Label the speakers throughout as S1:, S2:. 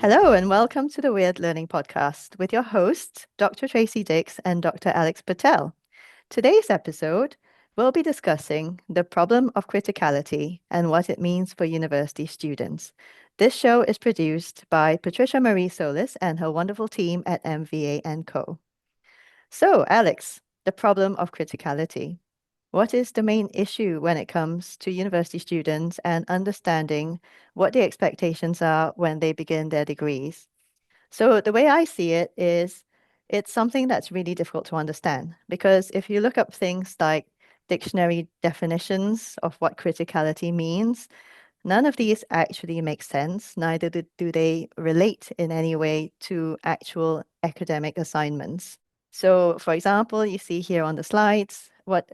S1: Hello, and welcome to the Weird Learning Podcast with your hosts, Dr. Tracy Dix and Dr. Alex Patel. Today's episode, we'll be discussing the problem of criticality and what it means for university students. This show is produced by Patricia Marie Solis and her wonderful team at MVA & Co. So, Alex, the problem of criticality. What is the main issue when it comes to university students and understanding what the expectations are when they begin their degrees? So the way I see it is it's something that's really difficult to understand because if you look up things like dictionary definitions of what criticality means, none of these actually make sense. Neither do they relate in any way to actual academic assignments. So, for example, you see here on the slides, with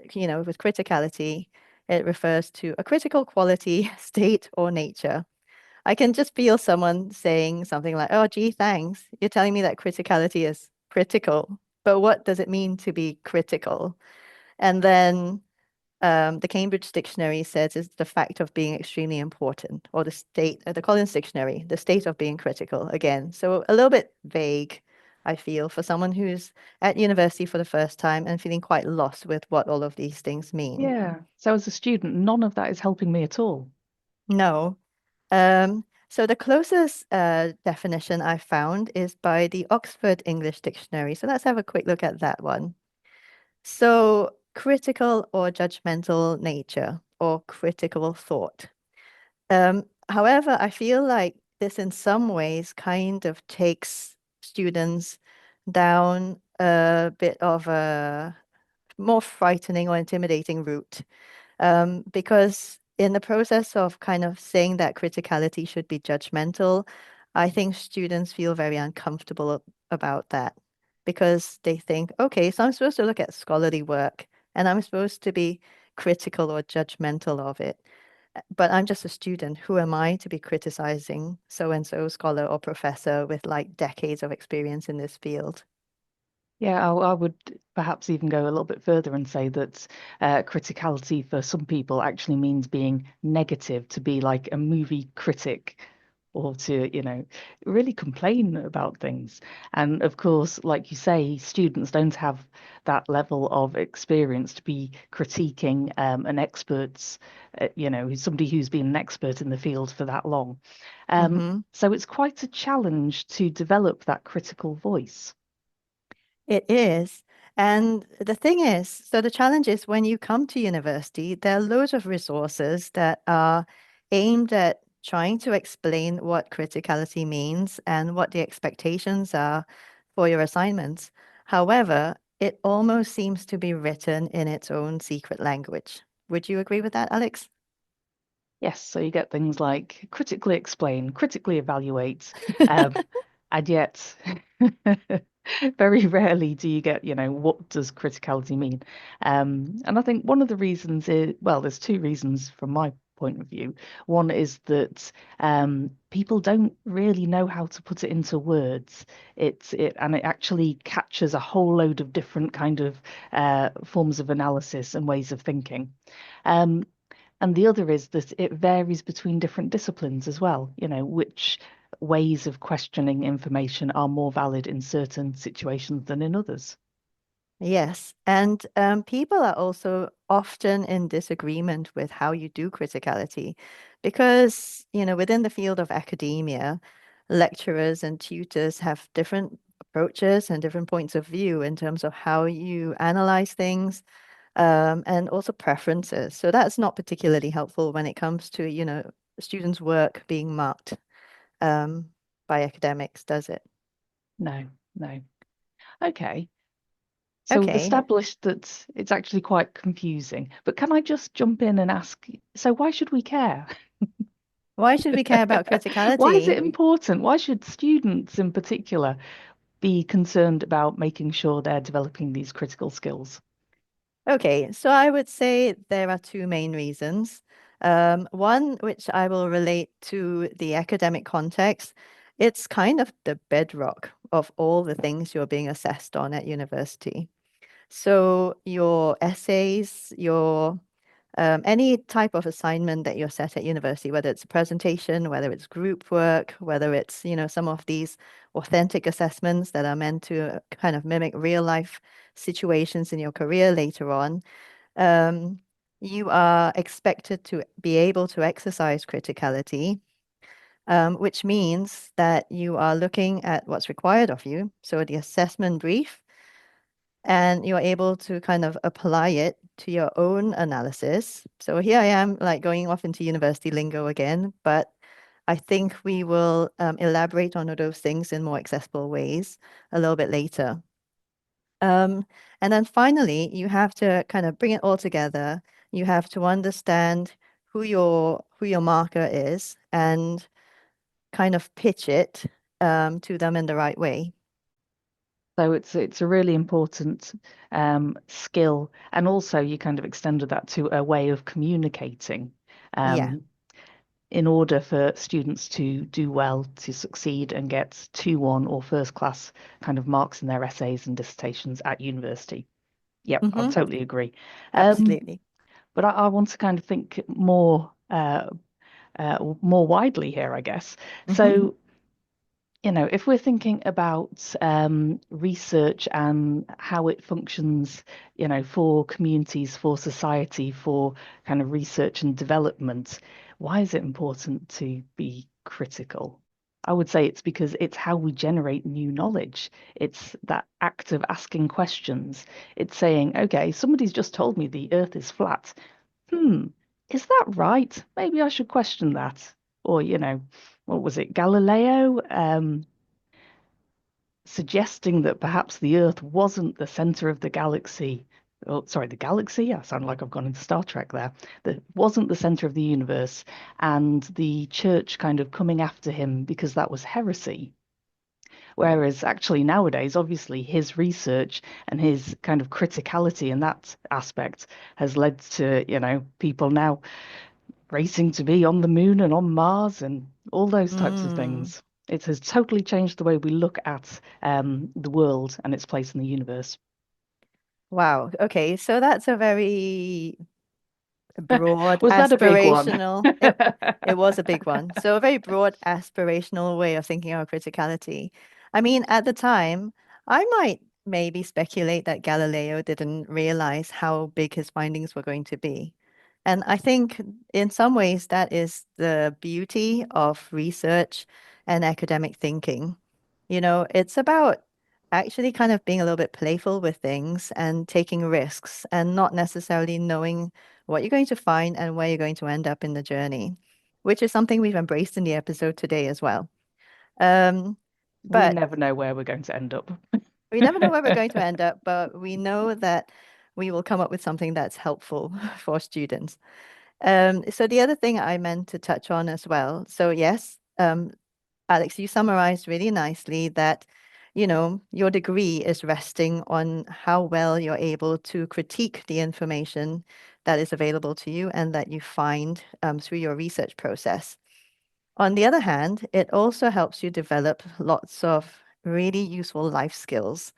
S1: criticality, it refers to a critical quality, state, or nature. I can just feel someone saying something like, oh, gee, thanks. You're telling me that criticality is critical. But what does it mean to be critical? And then the Cambridge Dictionary says it's the fact of being extremely important, or the Collins Dictionary, the state of being critical again. So a little bit vague, I feel, for someone who's at university for the first time and feeling quite lost with what all of these things mean.
S2: Yeah. So as a student, none of that is helping me at all.
S1: No. So the closest definition I found is by the Oxford English Dictionary. So let's have a quick look at that one. So critical or judgmental nature or critical thought. However, I feel like this in some ways kind of takes students down a bit of a more frightening or intimidating route. Because in the process of kind of saying that criticality should be judgmental, I think students feel very uncomfortable about that because they think, okay, so I'm supposed to look at scholarly work and I'm supposed to be critical or judgmental of it. But I'm just a student. Who am I to be criticizing so and so scholar or professor with like decades of experience in this field?
S2: Yeah, I would perhaps even go a little bit further and say that criticality for some people actually means being negative, to be like a movie critic or to, really complain about things. And of course, like you say, students don't have that level of experience to be critiquing an expert's, somebody who's been an expert in the field for that long.
S1: Mm-hmm.
S2: So it's quite a challenge to develop that critical voice.
S1: It is. And the thing is, so the challenge is when you come to university, there are loads of resources that are aimed at trying to explain what criticality means and what the expectations are for your assignments. However, it almost seems to be written in its own secret language. Would you agree with that, Alex?
S2: Yes, so you get things like critically explain, critically evaluate, um, and yet very rarely do you get, what does criticality mean? And I think one of the reasons is, well, there's two reasons from my point of view. One is that people don't really know how to put it into words. And it actually captures a whole load of different kind of forms of analysis and ways of thinking. Um, and the other is that it varies between different disciplines as well, which ways of questioning information are more valid in certain situations than in others.
S1: Yes, and people are also often in disagreement with how you do criticality because, within the field of academia, lecturers and tutors have different approaches and different points of view in terms of how you analyze things, and also preferences. So that's not particularly helpful when it comes to, students' work being marked um, by academics, does it?
S2: No, no. Okay. So we've
S1: Okay.
S2: established that it's actually quite confusing. But can I just jump in and ask, so why should we care?
S1: Why should we care about
S2: Why is it
S1: criticality?
S2: important? Why should students in particular be concerned about making sure they're developing these critical skills?
S1: Okay, so I would say there are two main reasons. One, which I will relate to the academic context, it's kind of the bedrock of all the things you're being assessed on at university. So your essays, your any type of assignment that you're set at university, whether it's a presentation, whether it's group work, whether it's, some of these authentic assessments that are meant to kind of mimic real life situations in your career later on, um, you are expected to be able to exercise criticality, which means that you are looking at what's required of you. So the assessment brief, and you're able to kind of apply it to your own analysis. So here I am, like going off into university lingo again, but I think we will elaborate on all those things in more accessible ways a little bit later. Um, and then finally, you have to kind of bring it all together. You have to understand who your marker is and kind of pitch it to them in the right way.
S2: So it's a really important skill, and also you kind of extended that to a way of communicating
S1: Yeah.
S2: um, in order for students to do well, to succeed and get 2-1 or first class kind of marks in their essays and dissertations at university. Yep, I
S1: Mm-hmm.
S2: totally agree. Um,
S1: Absolutely.
S2: but I want to kind of think more widely here, I guess.
S1: Mm-hmm.
S2: So if we're thinking about research and how it functions, for communities, for society, for kind of research and development, why is it important to be critical? I would say it's because it's how we generate new knowledge. It's that act of asking questions. It's saying, okay, somebody's just told me the earth is flat. Hmm, is that right? Maybe I should question that. Or, what was it, Galileo? Suggesting that perhaps the Earth wasn't the center of the galaxy. Oh, sorry, the galaxy? I sound like I've gone into Star Trek there. That wasn't the center of the universe, and the church kind of coming after him because that was heresy. Whereas actually nowadays, obviously, his research and his kind of criticality in that aspect has led to, people now racing to be on the moon and on Mars and all those types of
S1: Mm.
S2: things. It has totally changed the way we look at the world and its place in the universe.
S1: Wow. Okay. So that's a very broad,
S2: Was that a big one?
S1: aspirational. It was a big one. So a very broad, aspirational way of thinking of criticality. I mean, at the time, I might maybe speculate that Galileo didn't realize how big his findings were going to be. And I think in some ways that is the beauty of research and academic thinking. It's about actually kind of being a little bit playful with things and taking risks and not necessarily knowing what you're going to find and where you're going to end up in the journey, which is something we've embraced in the episode today as well. Um,
S2: We
S1: but
S2: never know where we're going to end up.
S1: we never know where we're going to end up, but we know that we will come up with something that's helpful for students. So the other thing I meant to touch on as well. So yes, Alex, you summarized really nicely that, your degree is resting on how well you're able to critique the information that is available to you and that you find through your research process. On the other hand, it also helps you develop lots of really useful life skills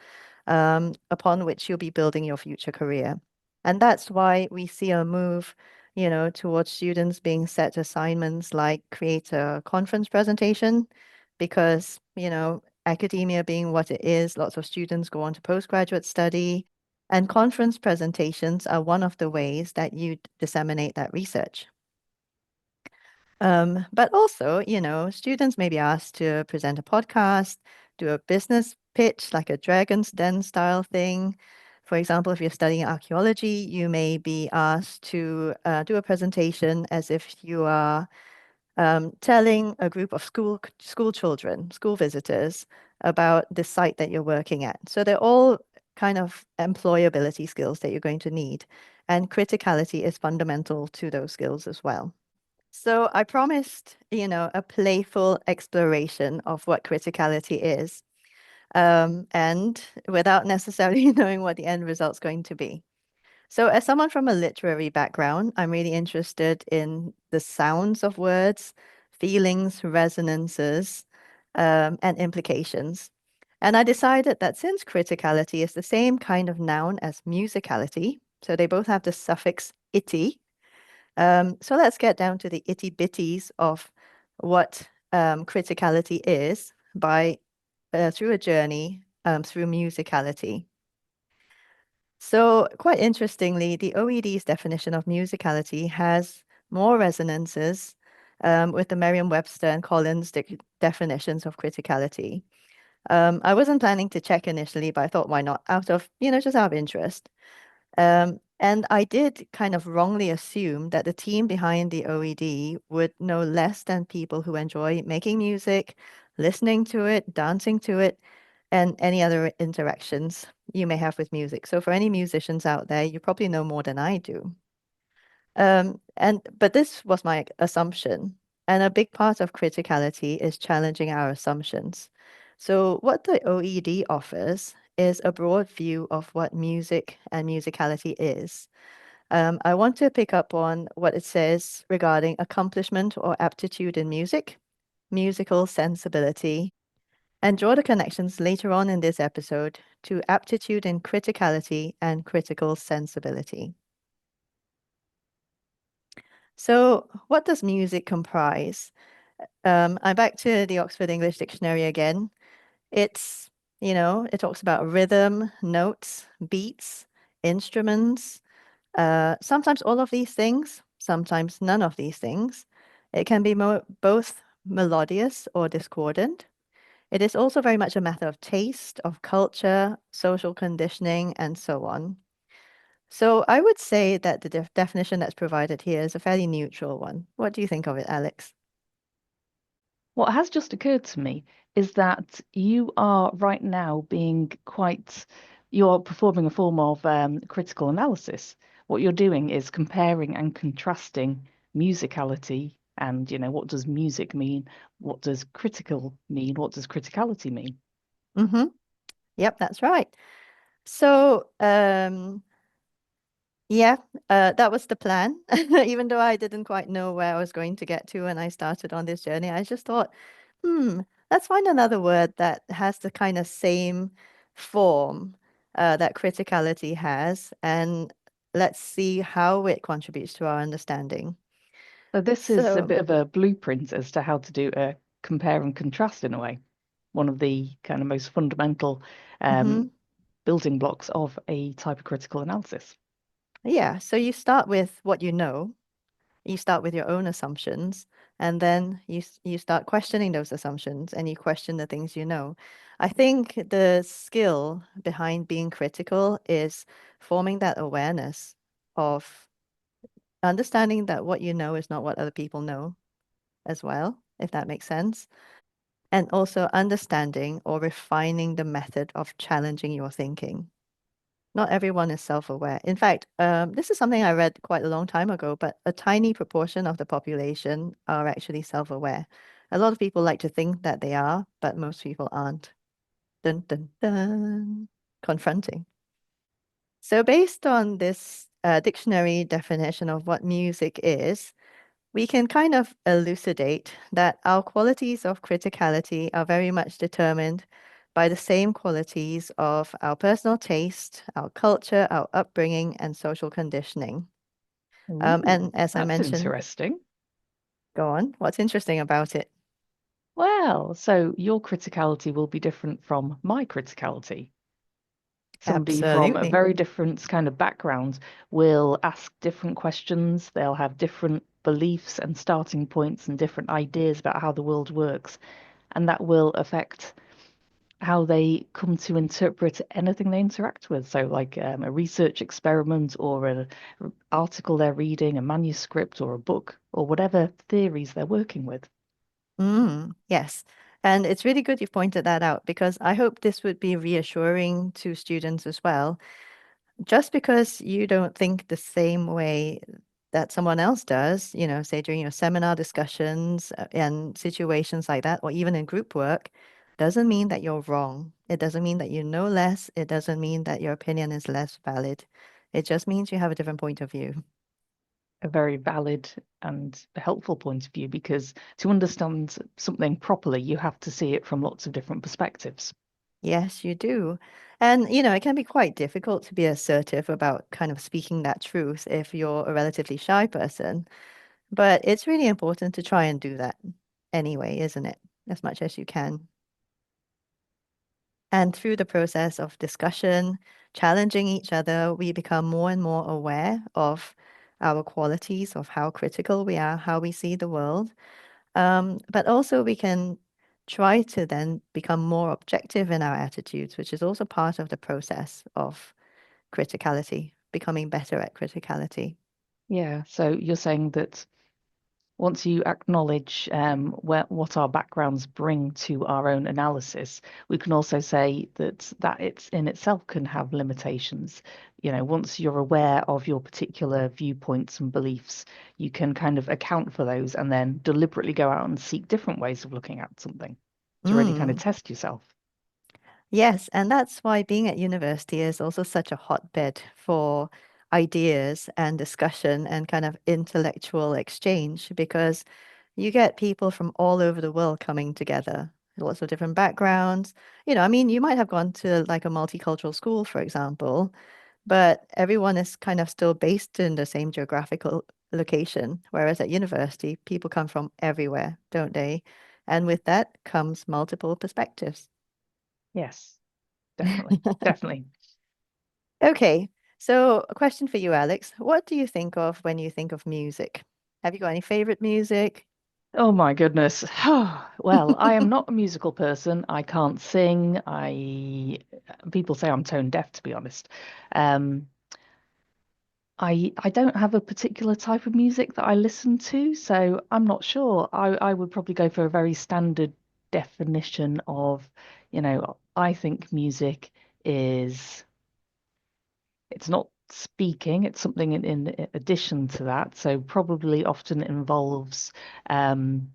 S1: upon which you'll be building your future career. And that's why we see a move, towards students being set assignments like create a conference presentation, because, academia being what it is, lots of students go on to postgraduate study, and conference presentations are one of the ways that you disseminate that research. But also, students may be asked to present a podcast, do a business pitch, like a Dragon's Den style thing. For example, if you're studying archaeology, you may be asked to do a presentation as if you are telling a group of school children, school visitors, about the site that you're working at. So they're all kind of employability skills that you're going to need. And criticality is fundamental to those skills as well. So I promised, a playful exploration of what criticality is, and without necessarily knowing what the end result's going to be. So as someone from a literary background, I'm really interested in the sounds of words, feelings, resonances, and implications. And I decided that since criticality is the same kind of noun as musicality, so they both have the suffix ity, So let's get down to the itty bitties of what criticality is by through a journey through musicality. So, quite interestingly, the OED's definition of musicality has more resonances with the Merriam-Webster and Collins definitions of criticality. I wasn't planning to check initially, but I thought, why not? Out of, just out of interest. And I did kind of wrongly assume that the team behind the OED would know less than people who enjoy making music, listening to it, dancing to it, and any other interactions you may have with music. So for any musicians out there, you probably know more than I do. But this was my assumption. And a big part of criticality is challenging our assumptions. So what the OED offers is a broad view of what music and musicality is. I want to pick up on what it says regarding accomplishment or aptitude in music, musical sensibility, and draw the connections later on in this episode to aptitude in criticality and critical sensibility. So, what does music comprise? I'm back to the Oxford English Dictionary again. It's, it talks about rhythm, notes, beats, instruments, sometimes all of these things, sometimes none of these things. It can be both melodious or discordant. It is also very much a matter of taste, of culture, social conditioning, and so on. So I would say that the definition that's provided here is a fairly neutral one. What do you think of it, Alex?
S2: What has just occurred to me is that you are right now you're performing a form of critical analysis. What you're doing is comparing and contrasting musicality and, what does music mean? What does critical mean? What does criticality mean?
S1: Mm-hmm. Yep, that's right. So, yeah, that was the plan. Even though I didn't quite know where I was going to get to when I started on this journey, I just thought, hmm, let's find another word that has the kind of same form that criticality has, and let's see how it contributes to our understanding.
S2: So this is a
S1: So,
S2: bit of a blueprint as to how to do a compare and contrast in a way. One of the kind of most fundamental
S1: mhm,
S2: building blocks of a type of critical analysis.
S1: yeah, so you start with what you know. You start with your own assumptions, and then you start questioning those assumptions, and you question the things you know. I think the skill behind being critical is forming that awareness of understanding that what you know is not what other people know as well, if that makes sense. And also understanding or refining the method of challenging your thinking. Not everyone is self-aware. In fact, this is something I read quite a long time ago, but a tiny proportion of the population are actually self-aware. A lot of people like to think that they are, but most people aren't. Dun, dun, dun. Confronting. So based on this dictionary definition of what music is, we can kind of elucidate that our qualities of criticality are very much determined by the same qualities of our personal taste, our culture, our upbringing, and social conditioning. And
S2: Ooh,
S1: as I
S2: that's
S1: mentioned,
S2: interesting.
S1: go on, what's interesting about it?
S2: Well, so your criticality will be different from my criticality. Somebody from a
S1: Absolutely.
S2: very different kind of background will ask different questions. They'll have different beliefs and starting points and different ideas about how the world works. And that will affect how they come to interpret anything they interact with. So, like a research experiment or an article they're reading, a manuscript or a book or whatever theories they're working with.
S1: Yes. And it's really good you've pointed that out because I hope this would be reassuring to students as well. Just because you don't think the same way that someone else does, say during your seminar discussions and situations like that, or even in group work, doesn't mean that you're wrong. It doesn't mean that you know less. It doesn't mean that your opinion is less valid. It just means you have a different point of view.
S2: A very valid and helpful point of view because to understand something properly, you have to see it from lots of different perspectives.
S1: Yes, you do. And, it can be quite difficult to be assertive about kind of speaking that truth if you're a relatively shy person. But it's really important to try and do that anyway, isn't it? As much as you can. And through the process of discussion, challenging each other, we become more and more aware of our qualities, of how critical we are, how we see the world. But also, we can try to then become more objective in our attitudes, which is also part of the process of criticality, becoming better at criticality.
S2: Yeah, so you're saying that once you acknowledge what our backgrounds bring to our own analysis, we can also say that it's in itself can have limitations. Once you're aware of your particular viewpoints and beliefs, you can kind of account for those and then deliberately go out and seek different ways of looking at something to really kind of
S1: Mm.
S2: test yourself.
S1: Yes, and that's why being at university is also such a hotbed for ideas and discussion and kind of intellectual exchange because you get people from all over the world coming together, lots of different backgrounds. I mean, you might have gone to like a multicultural school, for example, but everyone is kind of still based in the same geographical location, whereas at university, people come from everywhere, don't they? And with that comes multiple perspectives.
S2: Yes, definitely, definitely.
S1: Okay, so a question for you, Alex. What do you think of when you think of music? Have you got any favorite music?
S2: Oh my goodness. Well, I am not a musical person. I can't sing. I People say I'm tone deaf, to be honest. Um, I don't have a particular type of music that I listen to, so I'm not sure. I would probably go for a very standard definition of, I think music is it's not speaking, it's something in addition to that. So probably often involves um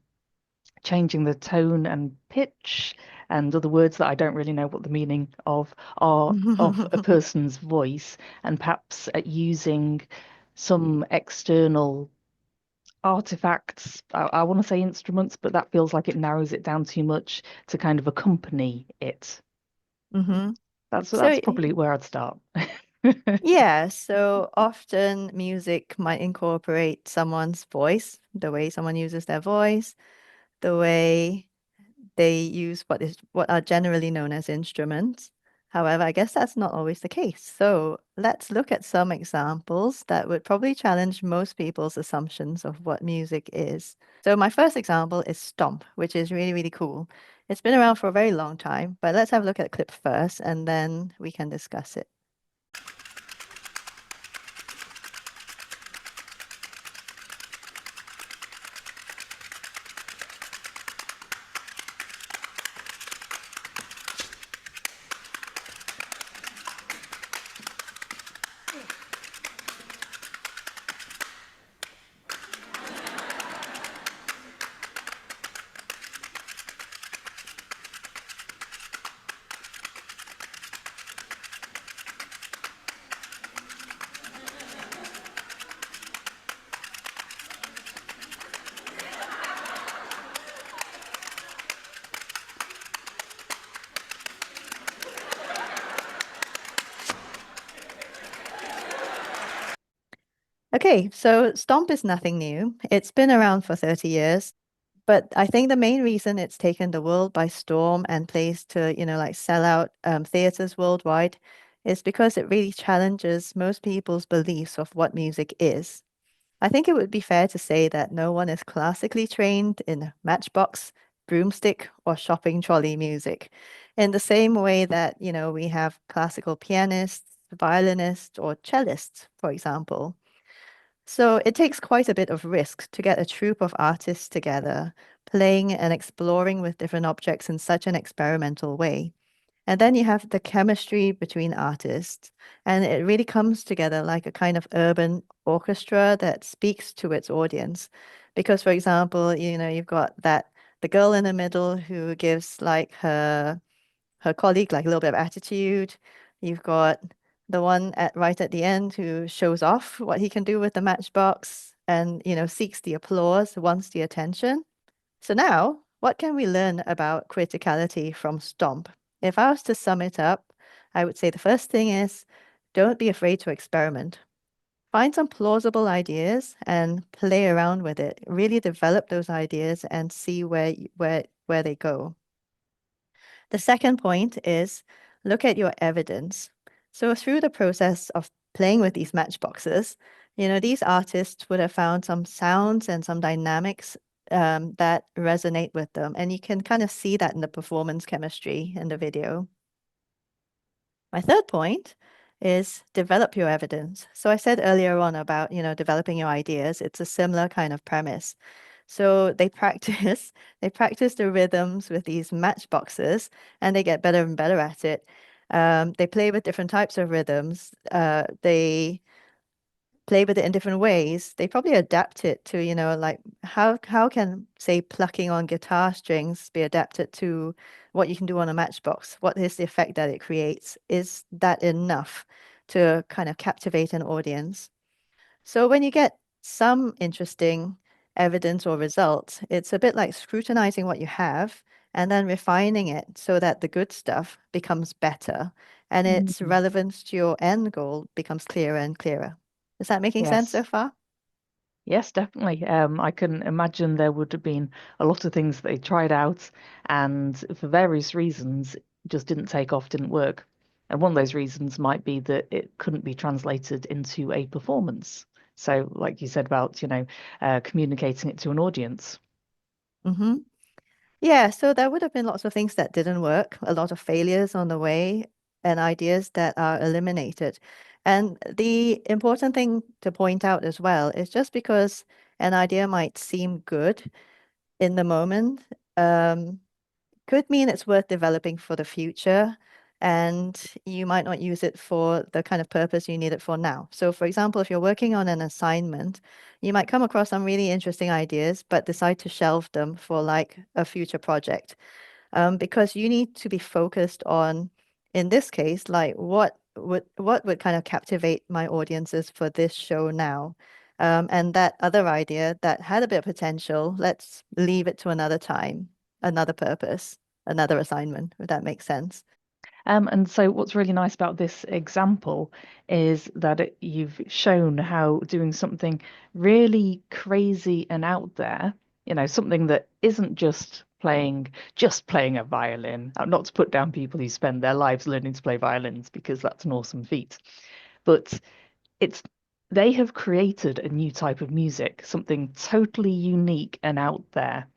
S2: changing the tone and pitch and other words that I don't really know what the meaning of are of a person's voice, and perhaps using some external artifacts. I want to say instruments, but that feels like it narrows it down too much to kind of accompany it.
S1: hmm
S2: That's
S1: So,
S2: probably where I'd start.
S1: yeah, so often music might incorporate someone's voice, the way someone uses their voice, the way they use what are generally known as instruments. However, I guess that's not always the case. So let's look at some examples that would probably challenge most people's assumptions of what music is. So my first example is stomp, which is really, really cool. It's been around for a very long time, but let's have a look at the clip first and then we can discuss it. Okay, so stomp is nothing new. It's been around for 30 years. But I think the main reason it's taken the world by storm and plays to, like sell out theaters worldwide is because it really challenges most people's beliefs of what music is. I think it would be fair to say that no one is classically trained in matchbox, broomstick, or shopping trolley music. In the same way that, we have classical pianists, violinists, or cellists, for example. So it takes quite a bit of risk to get a troupe of artists together, playing and exploring with different objects in such an experimental way. And then you have the chemistry between artists, and it really comes together like a kind of urban orchestra that speaks to its audience. Because, for example, you've got the girl in the middle who gives like her colleague like a little bit of attitude. You've got the one right at the end who shows off what he can do with the matchbox and, seeks the applause, wants the attention. So now, what can we learn about criticality from Stomp? If I was to sum it up, I would say the first thing is don't be afraid to experiment. Find some plausible ideas and play around with it. Really develop those ideas and see where they go. The second point is look at your evidence. So through the process of playing with these matchboxes, these artists would have found some sounds and some dynamics that resonate with them. And you can kind of see that in the performance chemistry in the video. My third point is develop your evidence. So I said earlier on about, developing your ideas. It's a similar kind of premise. So they practice, they practice the rhythms with these matchboxes and they get better and better at it. They play with different types of rhythms. They play with it in different ways. They probably adapt it to, like how can, say, plucking on guitar strings be adapted to what you can do on a matchbox? What is the effect that it creates? Is that enough to kind of captivate an audience? So when you get some interesting evidence or results, it's a bit like scrutinizing what you have and then refining it so that the good stuff becomes better and its
S2: Mm.
S1: relevance to your end goal becomes clearer and clearer. Is that making sense so
S2: Yes.
S1: far?
S2: Yes, definitely. I can imagine there would have been a lot of things that they tried out and for various reasons just didn't take off, didn't work. And one of those reasons might be that it couldn't be translated into a performance. So, like you said about, communicating it to an audience.
S1: Mm-hmm. Yeah, so there would have been lots of things that didn't work, a lot of failures on the way, and ideas that are eliminated. And the important thing to point out as well is just because an idea might seem good in the moment, um, could mean it's worth developing for the future. And you might not use it for the kind of purpose you need it for now. So, for example, if you're working on an assignment, you might come across some really interesting ideas, but decide to shelve them for like a future project. Because you need to be focused on, in this case, like what would kind of captivate my audiences for this show now. And that other idea that had a bit of potential, let's leave it to another time, another purpose, another assignment, if that makes sense.
S2: And so, what's really nice about this example is that you've shown how doing something really crazy and out there, something that isn't just playing a violin. Not to put down people who spend their lives learning to play violins because that's an awesome feat, but it's they have created a new type of music, something totally unique and out there,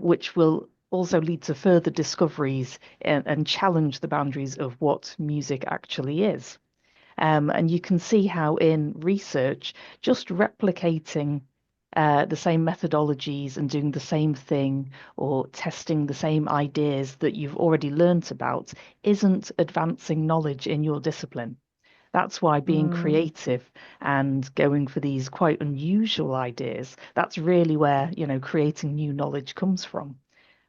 S2: which will also lead to further discoveries and challenge the boundaries of what music actually is. And you can see how in research, just replicating the same methodologies and doing the same thing or testing the same ideas that you've already learnt about isn't advancing knowledge in your discipline. That's why being
S1: Mm,
S2: creative and going for these quite unusual ideas, that's really where, creating new knowledge comes from.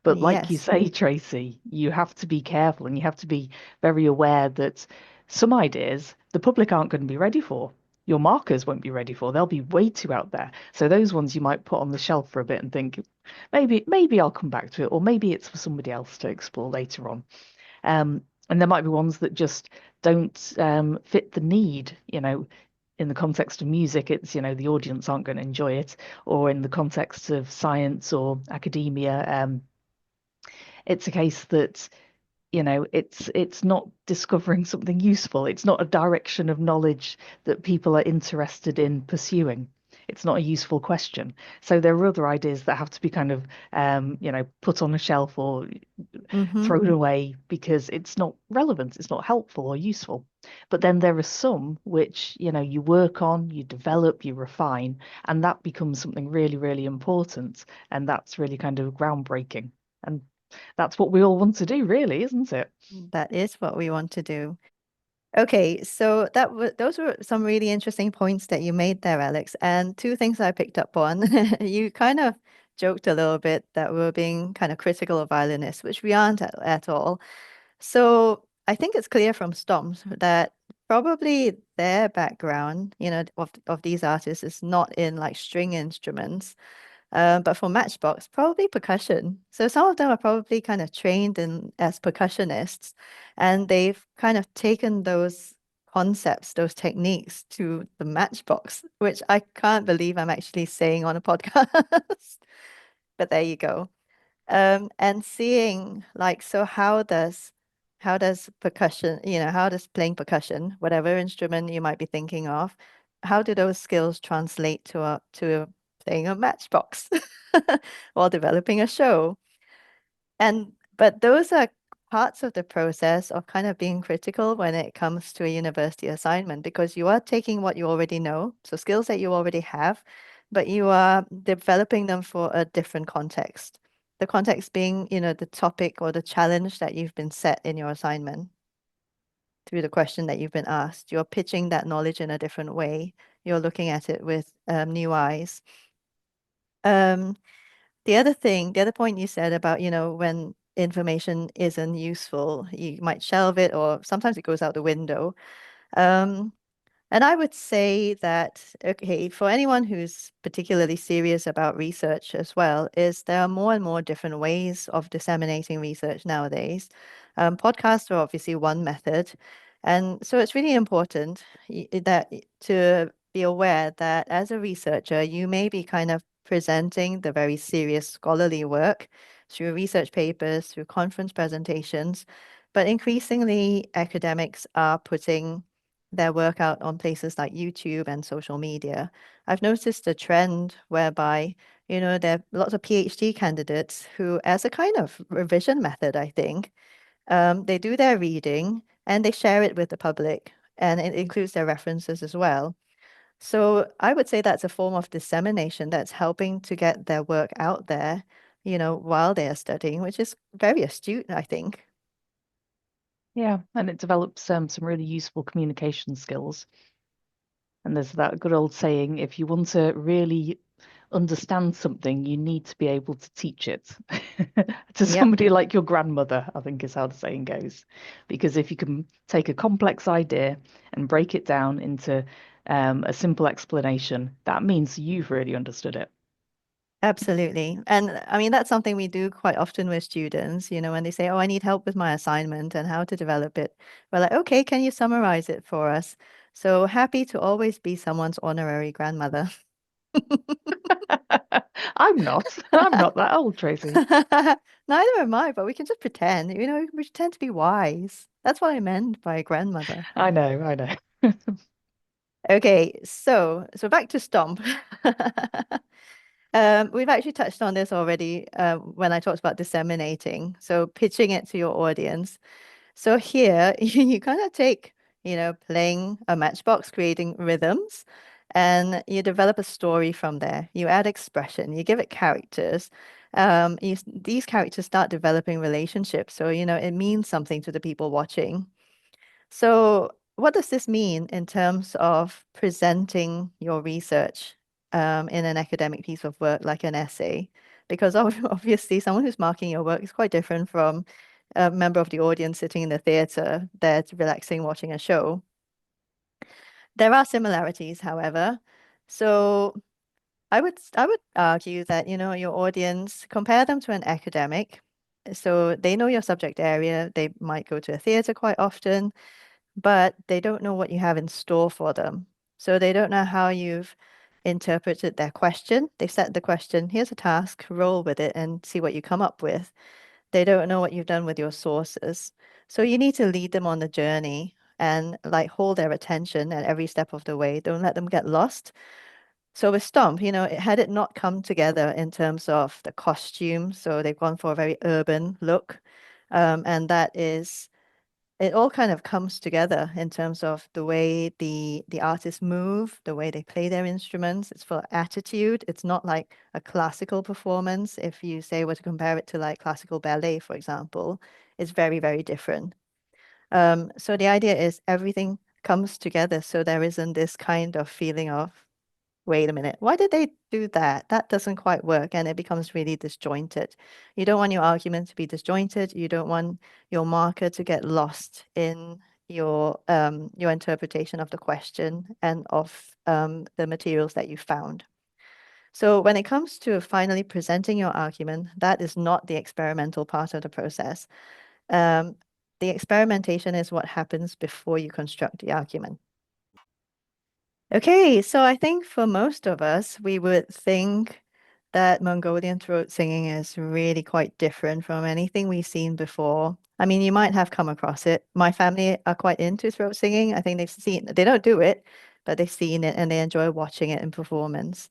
S2: But like you
S1: yes.
S2: say, Tracy, you have to be careful and you have to be very aware that some ideas the public aren't going to be ready for. Your markers won't be ready for. They'll be way too out there. So those ones you might put on the shelf for a bit and think, maybe I'll come back to it, or maybe it's for somebody else to explore later on. And there might be ones that just don't fit the need, in the context of music, it's, the audience aren't going to enjoy it, or in the context of science or academia, it's a case that, it's not discovering something useful. It's not a direction of knowledge that people are interested in pursuing. It's not a useful question. So there are other ideas that have to be kind of, put on a shelf or
S1: Mm-hmm.
S2: thrown away because it's not relevant, it's not helpful or useful. But then there are some which, you work on, you develop, you refine, and that becomes something really, really important. And that's really kind of groundbreaking. And that's what we all want to do, really, isn't it?
S1: That is what we want to do. Okay, so those were some really interesting points that you made there, Alex. And two things I picked up on. You kind of joked a little bit that we're being kind of critical of violinists, which we aren't at all. So I think it's clear from Stomps that probably their background, of these artists is not in like string instruments. But for Matchbox, probably percussion. So some of them are probably kind of trained in as percussionists, and they've kind of taken those concepts, those techniques to the Matchbox, which I can't believe I'm actually saying on a podcast. But there you go. And seeing like, so how does percussion, how does playing percussion, whatever instrument you might be thinking of, how do those skills translate to playing a matchbox while developing a show? And but those are parts of the process of kind of being critical when it comes to a university assignment because you are taking what you already know, so skills that you already have, but you are developing them for a different context. The context being, the topic or the challenge that you've been set in your assignment through the question that you've been asked. You're pitching that knowledge in a different way. You're looking at it with new eyes. Um, the other point you said about, when information isn't useful, you might shelve it or sometimes it goes out the window. Um, and I would say that, okay, for anyone who's particularly serious about research as well, is there are more and more different ways of disseminating research nowadays. Podcasts are obviously one method. And so it's really important to be aware that as a researcher, you may be kind of presenting the very serious scholarly work through research papers, through conference presentations, but increasingly academics are putting their work out on places like YouTube and social media. I've noticed a trend whereby, there are lots of PhD candidates who, as a kind of revision method, I think, they do their reading and they share it with the public, and it includes their references as well. So I would say that's a form of dissemination that's helping to get their work out there, while they are studying, which is very astute, I think.
S2: Yeah, and it develops some really useful communication skills. And there's that good old saying, if you want to really understand something, you need to be able to teach it to
S1: Yep.
S2: somebody like your grandmother, I think is how the saying goes. Because if you can take a complex idea and break it down into a simple explanation, that means you've really understood it.
S1: Absolutely. And I mean, that's something we do quite often with students, when they say, oh, I need help with my assignment and how to develop it. We're like, okay, can you summarize it for us? So happy to always be someone's honorary grandmother.
S2: I'm not. I'm not that old, Tracy.
S1: Neither am I, but we can just pretend, we pretend to be wise. That's what I meant by grandmother.
S2: I know, I know.
S1: Okay, so back to Stomp. We've actually touched on this already when I talked about disseminating, so pitching it to your audience. So here you kind of take, playing a matchbox, creating rhythms, and you develop a story from there. You add expression, you give it characters. These characters start developing relationships, so it means something to the people watching. So, what does this mean in terms of presenting your research in an academic piece of work like an essay? Because obviously, someone who's marking your work is quite different from a member of the audience sitting in the theater that's relaxing watching a show. There are similarities, however. So, I would argue that, your audience, compare them to an academic. So they know your subject area. They might go to a theater quite often, but they don't know what you have in store for them. So they don't know how you've interpreted their question. They set the question, here's a task, roll with it and see what you come up with. They don't know what you've done with your sources. So you need to lead them on the journey and like hold their attention at every step of the way. Don't let them get lost. So with Stomp, had it not come together in terms of the costume, so they've gone for a very urban look, and that is it all kind of comes together in terms of the way the artists move, the way they play their instruments. It's for attitude. It's not like a classical performance. If you say were to compare it to like classical ballet, for example, it's very, very different. So the idea is everything comes together so there isn't this kind of feeling of wait a minute, why did they do that? That doesn't quite work, and it becomes really disjointed. You don't want your argument to be disjointed. You don't want your marker to get lost in your interpretation of the question and of the materials that you found. So when it comes to finally presenting your argument, that is not the experimental part of the process. Um, the experimentation is what happens before you construct the argument. Okay, so I think for most of us, we would think that Mongolian throat singing is really quite different from anything we've seen before. I mean, you might have come across it. My family are quite into throat singing. I think they don't do it, but they've seen it and they enjoy watching it in performance.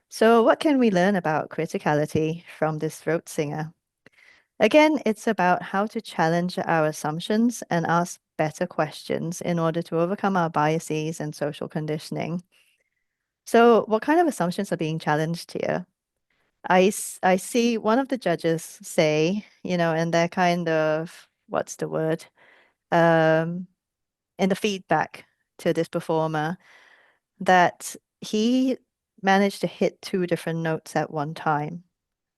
S1: So what can we learn about criticality from this throat singer? Again, it's about how to challenge our assumptions and ask better questions in order to overcome our biases and social conditioning. So, what kind of assumptions are being challenged here? I see one of the judges say, and they're kind of, what's the word? Um, in the feedback to this performer, that he managed to hit two different notes at one time.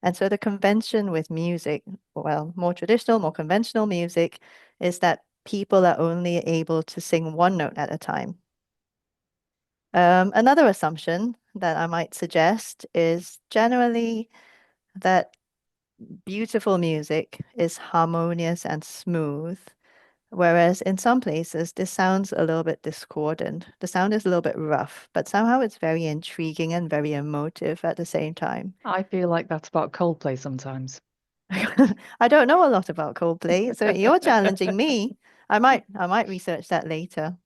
S1: And so the convention with music, well, more traditional, more conventional music, is that people are only able to sing one note at a time. Another assumption that I might suggest is generally that beautiful music is harmonious and smooth, whereas in some places this sounds a little bit discordant. The sound is a little bit rough, but somehow it's very intriguing and very emotive at the same time.
S2: I feel like that's about Coldplay sometimes.
S1: I don't know a lot about Coldplay, so you're challenging me. I might research that later.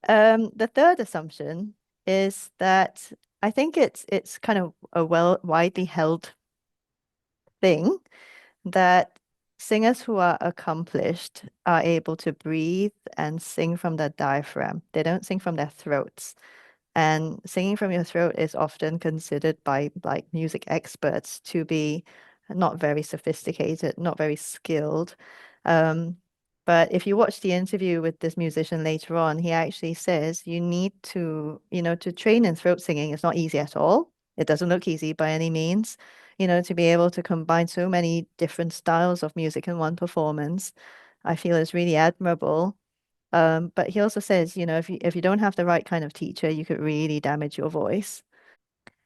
S1: The third assumption is that I think it's kind of a widely held thing that singers who are accomplished are able to breathe and sing from their diaphragm. They don't sing from their throats. And singing from your throat is often considered by like music experts to be not very sophisticated, not very skilled. Um, but if you watch the interview with this musician later on, he actually says you need to train in throat singing. It's not easy at all. It doesn't look easy by any means, to be able to combine so many different styles of music in one performance. I feel is really admirable. But he also says, if you don't have the right kind of teacher, you could really damage your voice.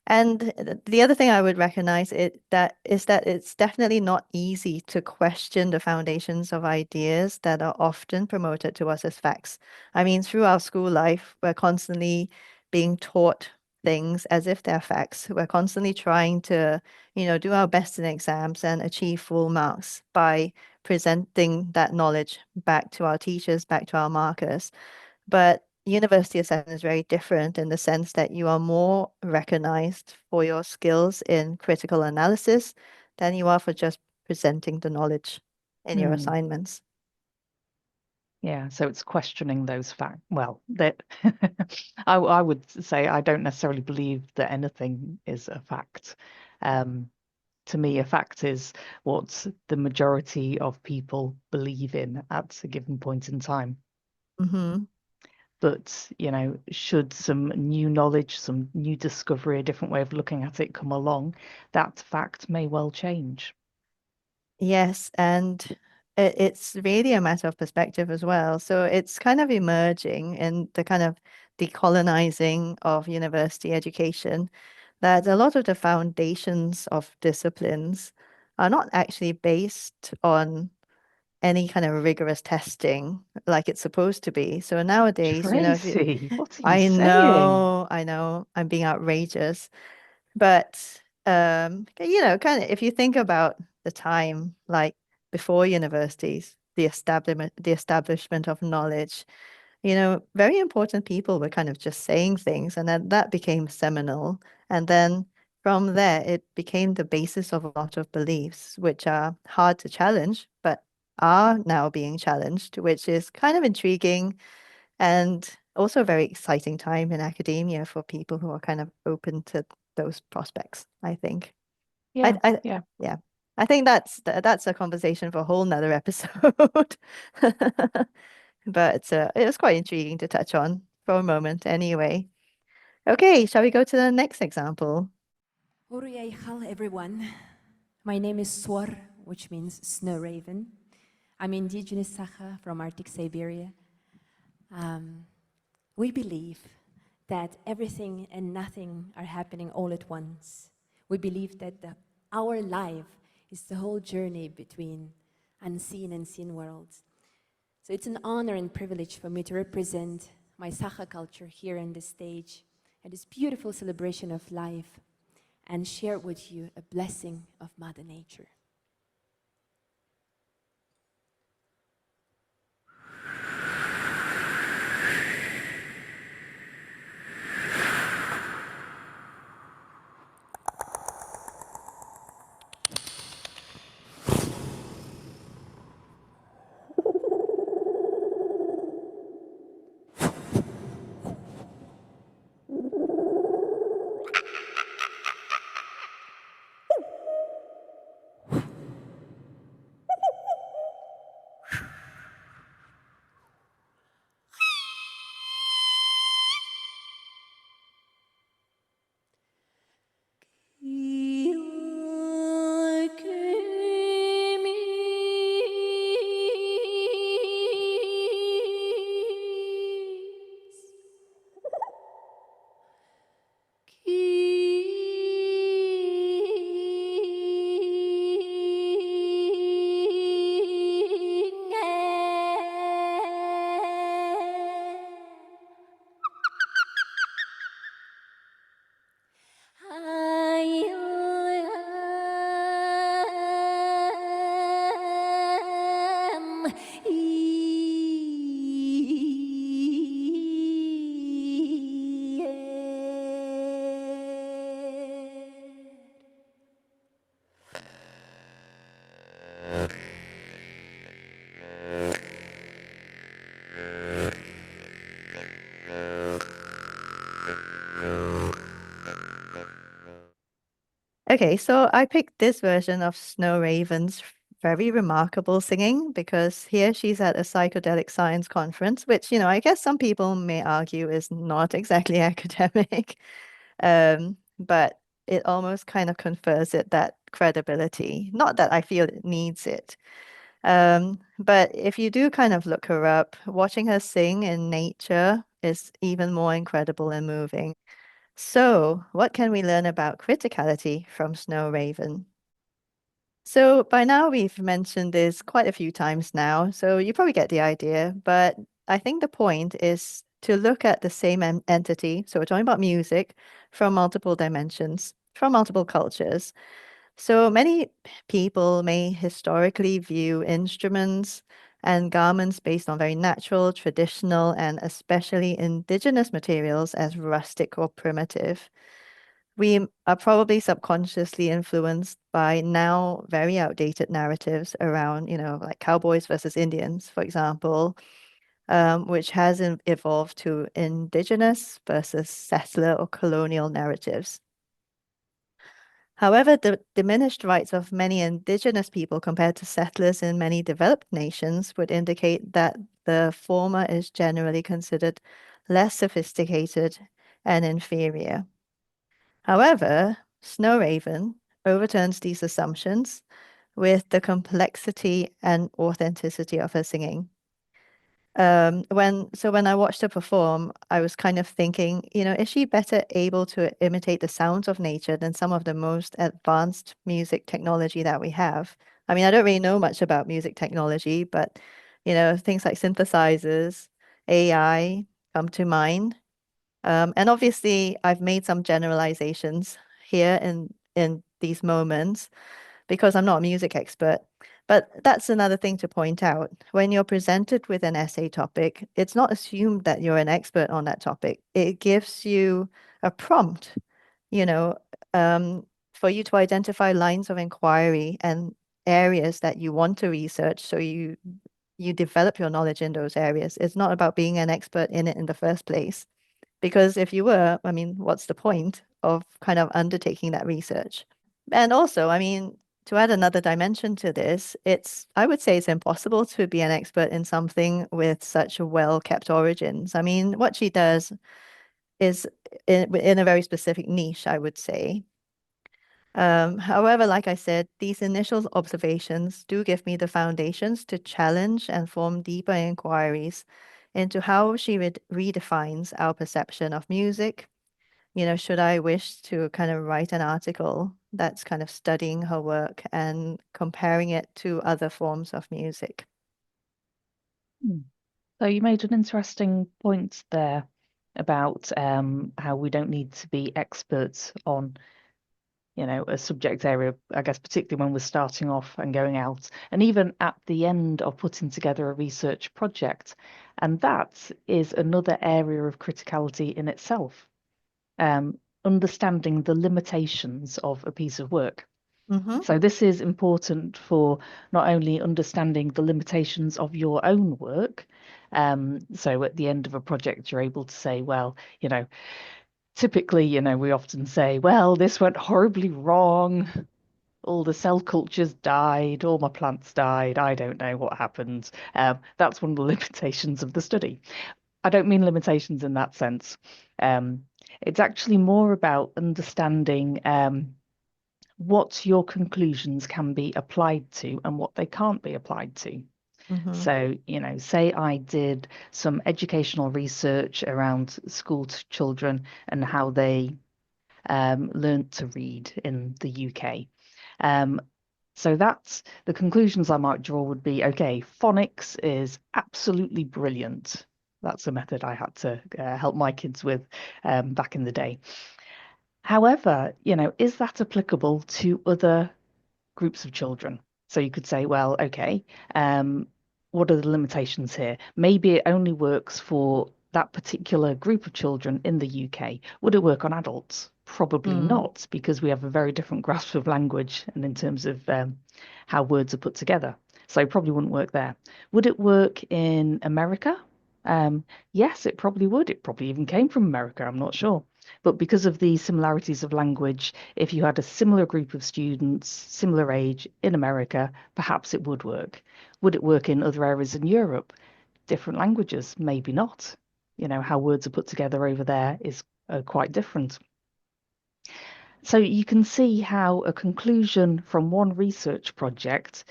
S1: And the other thing I would recognize that it's definitely not easy to question the foundations of ideas that are often promoted to us as facts. I mean, through our school life, we're constantly being taught things as if they're facts. We're constantly trying to, do our best in exams and achieve full marks by presenting that knowledge back to our teachers, back to our markers. But university assessment is very different in the sense that you are more recognized for your skills in critical analysis than you are for just presenting the knowledge in your
S2: Hmm.
S1: assignments.
S2: Yeah, so it's questioning those facts. Well, that I would say I don't necessarily believe that anything is a fact. Um, to me, a fact is what the majority of people believe in at a given point in time.
S1: Mm-hmm.
S2: But, should some new knowledge, some new discovery, a different way of looking at it come along, that fact may well change.
S1: Yes, and it's really a matter of perspective as well. So it's kind of emerging in the kind of decolonizing of university education that a lot of the foundations of disciplines are not actually based on any kind of rigorous testing like it's supposed to be. So nowadays, if you,
S2: Tracy, what are you saying?
S1: I know, I'm being outrageous, but kind of if you think about the time like before universities, the establishment of knowledge, very important people were kind of just saying things, and then that became seminal. And then from there, it became the basis of a lot of beliefs, which are hard to challenge, but are now being challenged, which is kind of intriguing and also a very exciting time in academia for people who are kind of open to those prospects, I think.
S2: Yeah, yeah.
S1: Yeah, I think that's a conversation for a whole nother episode. But it was quite intriguing to touch on for a moment anyway. Okay, shall we go to the next example?
S3: Hello everyone. My name is Swar, which means snow raven. I'm indigenous Sakha from Arctic Siberia. We believe that everything and nothing are happening all at once. We believe that our life is the whole journey between unseen and seen worlds. So it's an honor and privilege for me to represent my Sakha culture here on this stage at this beautiful celebration of life and share with you a blessing of Mother Nature.
S1: Okay, so I picked this version of Snow Raven's very remarkable singing because here she's at a psychedelic science conference, which, I guess some people may argue is not exactly academic, but it almost kind of confers it that credibility. Not that I feel it needs it. But if you do kind of look her up, watching her sing in nature is even more incredible and moving. So, what can we learn about criticality from Snow Raven? So, by now we've mentioned this quite a few times now, so you probably get the idea. But I think the point is to look at the same entity. So, we're talking about music from multiple dimensions, from multiple cultures. So, many people may historically view instruments and garments based on very natural, traditional, and especially indigenous materials as rustic or primitive. We are probably subconsciously influenced by now very outdated narratives around, like cowboys versus Indians, for example, which has evolved to indigenous versus settler or colonial narratives. However, the diminished rights of many indigenous people compared to settlers in many developed nations would indicate that the former is generally considered less sophisticated and inferior. However, Snow Raven overturns these assumptions with the complexity and authenticity of her singing. When I watched her perform, I was kind of thinking, is she better able to imitate the sounds of nature than some of the most advanced music technology that we have? I mean, I don't really know much about music technology, but things like synthesizers, AI come to mind. And obviously, I've made some generalizations here in these moments because I'm not a music expert. But that's another thing to point out. When you're presented with an essay topic, it's not assumed that you're an expert on that topic. It gives you a prompt, you know, for you to identify lines of inquiry and areas that you want to research. So you develop your knowledge in those areas. It's not about being an expert in it in the first place. Because if you were, I mean, what's the point of kind of undertaking that research? And also, I mean, to add another dimension to this, I would say it's impossible to be an expert in something with such well-kept origins. I mean, what she does is in a very specific niche, I would say. However, like I said, these initial observations do give me the foundations to challenge and form deeper inquiries into how she redefines our perception of music. Should I wish to kind of write an article that's kind of studying her work and comparing it to other forms of music?
S2: So you made an interesting point there about how we don't need to be experts on, a subject area, I guess, particularly when we're starting off and going out, and even at the end of putting together a research project. And that is another area of criticality in itself, understanding the limitations of a piece of work.
S1: Mm-hmm.
S2: So this is important for not only understanding the limitations of your own work. So at the end of a project, you're able to say, well, typically, we often say, well, this went horribly wrong. All the cell cultures died, all my plants died. I don't know what happened. That's one of the limitations of the study. I don't mean limitations in that sense. It's actually more about understanding what your conclusions can be applied to and what they can't be applied to.
S1: Mm-hmm.
S2: So, say I did some educational research around school children and how they learned to read in the UK. So that's the conclusions I might draw would be, okay, phonics is absolutely brilliant. That's a method I had to help my kids with back in the day. However, is that applicable to other groups of children? So you could say, well, okay, what are the limitations here? Maybe it only works for that particular group of children in the UK. Would it work on adults? Probably not, because we have a very different grasp of language and in terms of how words are put together. So it probably wouldn't work there. Would it work in America? Yes, it probably would. It probably even came from America. I'm not sure. But because of the similarities of language, if you had a similar group of students, similar age in America, perhaps it would work. Would it work in other areas in Europe? Different languages? Maybe not. How words are put together over there is quite different. So you can see how a conclusion from one research project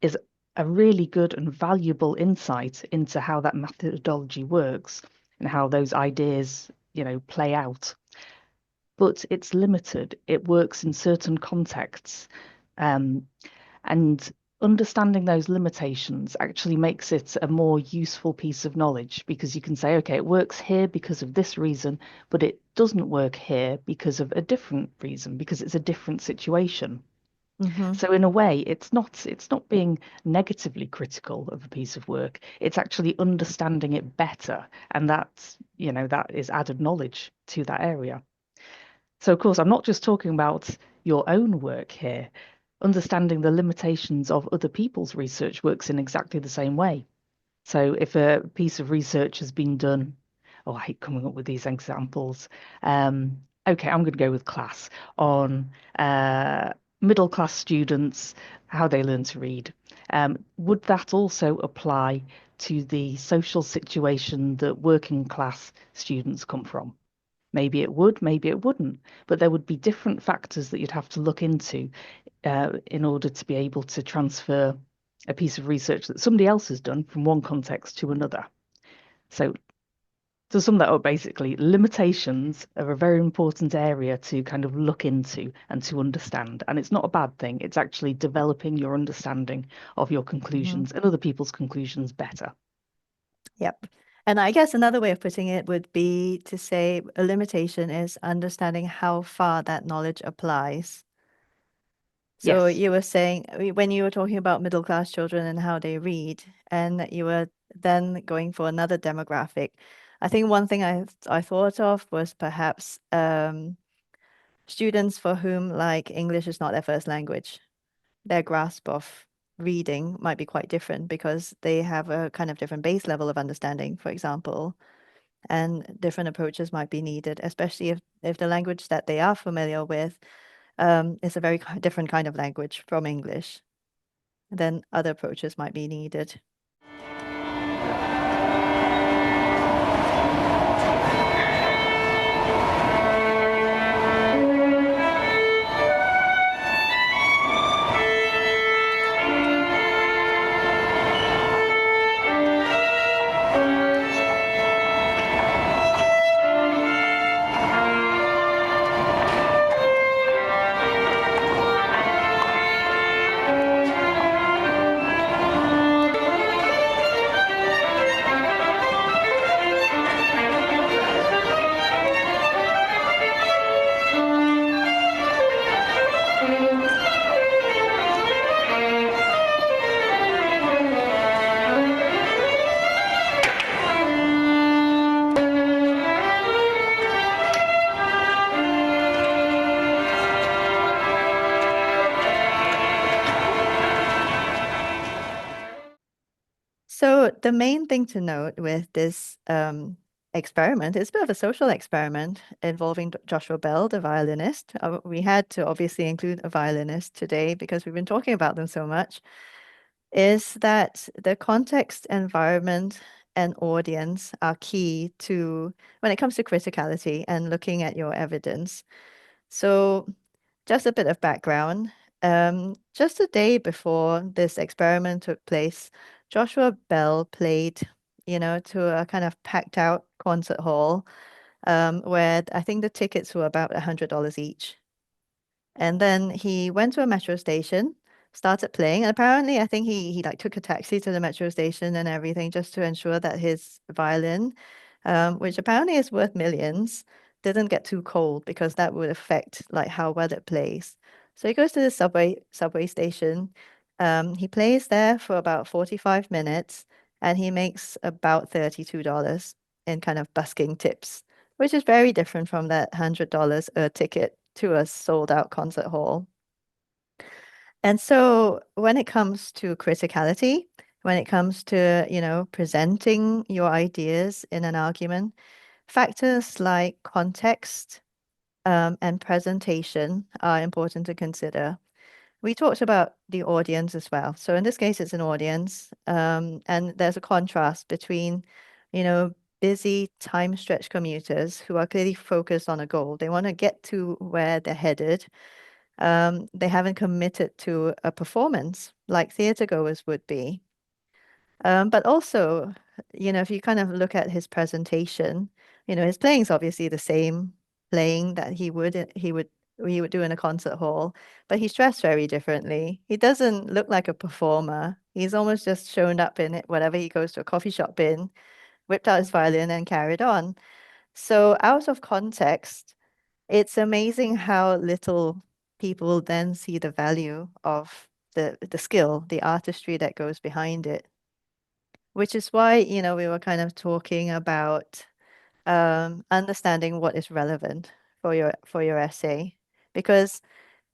S2: is a really good and valuable insight into how that methodology works and how those ideas, play out. But it's limited. It works in certain contexts. And understanding those limitations actually makes it a more useful piece of knowledge because you can say, okay, it works here because of this reason, but it doesn't work here because of a different reason, because it's a different situation.
S1: Mm-hmm.
S2: So in a way, it's not being negatively critical of a piece of work. It's actually understanding it better, and that is added knowledge to that area. So of course, I'm not just talking about your own work here. Understanding the limitations of other people's research works in exactly the same way. So if a piece of research has been done, oh, I hate coming up with these examples. Okay, I'm going to go with class on middle class students, how they learn to read. Would that also apply to the social situation that working class students come from? Maybe it would, maybe it wouldn't, but there would be different factors that you'd have to look into in order to be able to transfer a piece of research that somebody else has done from one context to another. So to sum that up, basically, limitations are a very important area to kind of look into and to understand. And it's not a bad thing. It's actually developing your understanding of your conclusions and other people's conclusions better.
S1: Yep. And I guess another way of putting it would be to say a limitation is understanding how far that knowledge applies. So
S2: Yes.
S1: you were saying when you were talking about middle class children and how they read, and you were then going for another demographic. I think one thing I thought of was perhaps students for whom like English is not their first language. Their grasp of reading might be quite different because they have a kind of different base level of understanding, for example, and different approaches might be needed, especially if the language that they are familiar with is a very different kind of language from English. Then other approaches might be needed. the main thing to note with this experiment is a bit of a social experiment involving Joshua Bell, the violinist. We had to obviously include a violinist today because we've been talking about them so much. Is that the context, environment, and audience are key to when it comes to criticality and looking at your evidence. So, just a bit of background. Just a day before this experiment took place, Joshua Bell played, to a kind of packed out concert hall, where I think the tickets were about $100 each. And then he went to a metro station, started playing, and apparently I think he like took a taxi to the metro station and everything just to ensure that his violin, which apparently is worth millions, didn't get too cold because that would affect like how well it plays. So he goes to the subway station. He plays there for about 45 minutes and he makes about $32 in kind of busking tips, which is very different from that $100 a ticket to a sold out concert hall. And so when it comes to criticality, when it comes to, presenting your ideas in an argument, factors like context, and presentation are important to consider. We talked about the audience as well. So in this case, it's an audience, and there's a contrast between, busy time-stretched commuters who are clearly focused on a goal. They want to get to where they're headed. They haven't committed to a performance like theatre goers would be. But also, if you kind of look at his presentation, his playing is obviously the same playing that he would do in a concert hall, but he's dressed very differently. He doesn't look like a performer. He's almost just shown up in it, whatever he goes to a coffee shop in, whipped out his violin and carried on. So out of context, it's amazing how little people then see the value of the skill, the artistry that goes behind it. Which is why, we were kind of talking about understanding what is relevant for your essay. Because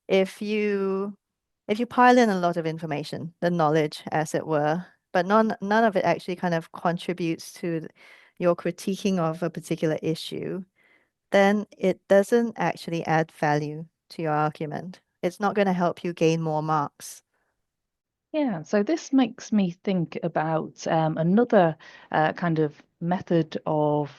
S1: if you if you pile in a lot of information, the knowledge, as it were, but none of it actually kind of contributes to your critiquing of a particular issue, then it doesn't actually add value to your argument. It's not going to help you gain more marks.
S2: Yeah, so this makes me think about another kind of method of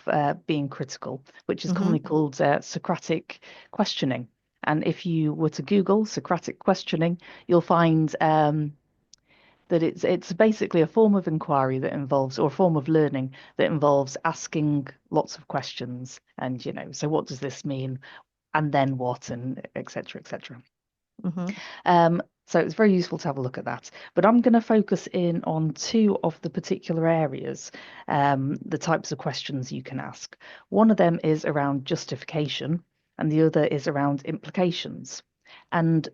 S2: being critical, which is commonly called Socratic questioning. And if you were to Google Socratic questioning, you'll find that it's basically a form of inquiry that involves, or a form of learning that involves asking lots of questions. And, so what does this mean? And then what? And et cetera, et cetera. So it's very useful to have a look at that. But I'm going to focus in on two of the particular areas, the types of questions you can ask. One of them is around justification, and the other is around implications. And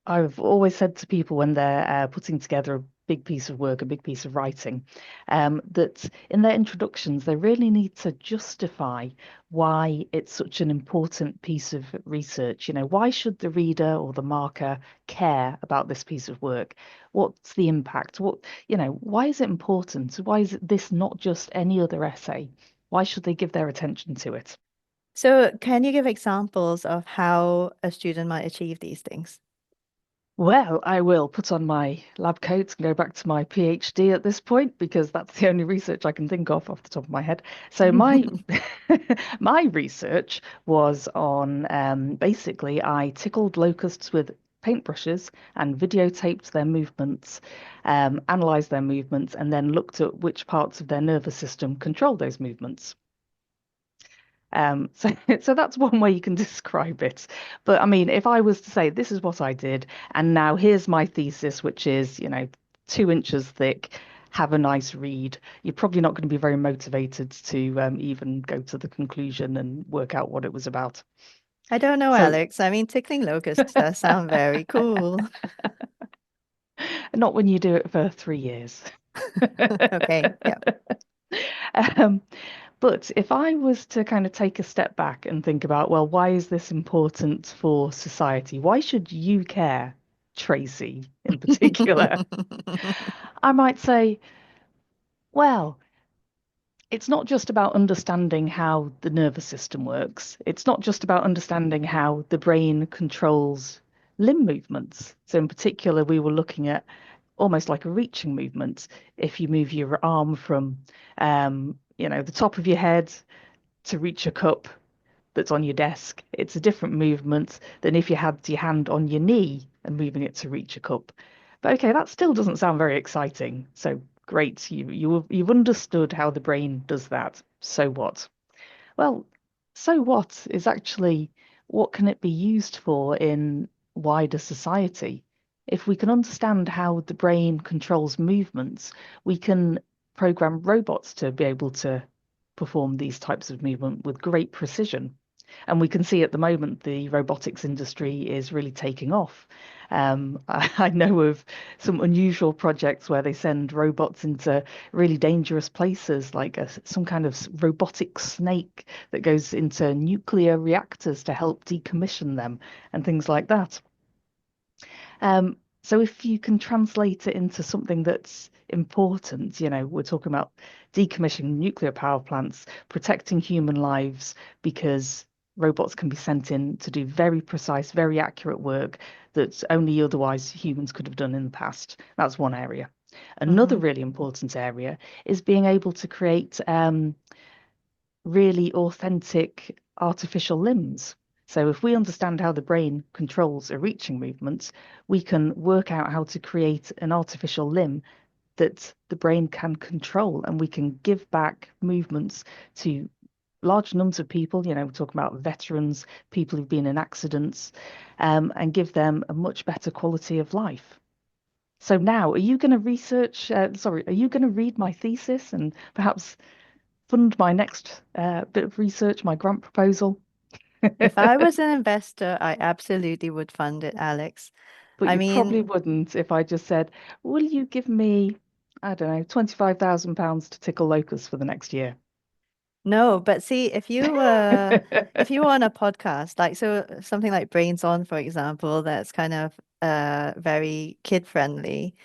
S2: I've always said to people when they're putting together a big piece of work, a big piece of writing, that in their introductions, they really need to justify why it's such an important piece of research. Why should the reader or the marker care about this piece of work? What's the impact? Why is it important? Why is this not just any other essay? Why should they give their attention to it?
S1: So can you give examples of how a student might achieve these things?
S2: Well, I will put on my lab coat and go back to my PhD at this point because that's the only research I can think of off the top of my head. So my my research was on basically I tickled locusts with paintbrushes and videotaped their movements, analyzed their movements, and then looked at which parts of their nervous system control those movements. So that's one way you can describe it. But I mean, if I was to say this is what I did, and now here's my thesis, which is, 2 inches thick, have a nice read, you're probably not going to be very motivated to even go to the conclusion and work out what it was about.
S1: I don't know,
S2: So
S1: Alex. I mean, tickling locusts does sound very cool.
S2: not when you do it for 3 years.
S1: Okay, yeah.
S2: Um, But if I was to kind of take a step back and think about, well, why is this important for society? Why should you care, Tracy, in particular? I might say, Well, it's not just about understanding how the nervous system works. It's not just about understanding how the brain controls limb movements. So, in particular, we were looking at almost like a reaching movement. If you move your arm from, the top of your head to reach a cup that's on your desk, it's a different movement than if you had your hand on your knee and moving it to reach a cup. But okay, that still doesn't sound very exciting. So great, you've understood how the brain does that. So what? Well, so what is actually what can it be used for in wider society? If we can understand how the brain controls movements, we can program robots to be able to perform these types of movement with great precision. And we can see at the moment the robotics industry is really taking off. I know of some unusual projects where they send robots into really dangerous places, like some kind of robotic snake that goes into nuclear reactors to help decommission them and things like that. So if you can translate it into something that's important, we're talking about decommissioning nuclear power plants, protecting human lives, because robots can be sent in to do very precise, very accurate work that only otherwise humans could have done in the past. That's one area. Another
S1: Mm-hmm.
S2: really important area is being able to create really authentic artificial limbs. So if we understand how the brain controls a reaching movement, we can work out how to create an artificial limb that the brain can control, and we can give back movements to large numbers of people. We're talking about veterans, people who've been in accidents, and give them a much better quality of life. So now, are you going to research? Are you going to read my thesis and perhaps fund my next bit of research, my grant proposal?
S1: If I was an investor, I absolutely would fund it, Alex.
S2: But
S1: I
S2: you
S1: mean,
S2: probably wouldn't if I just said, will you give me, I don't know, £25,000 to tickle locusts for the next year?
S1: no, but see, if you were on a podcast, like so something like Brains On, for example, that's kind of very kid friendly,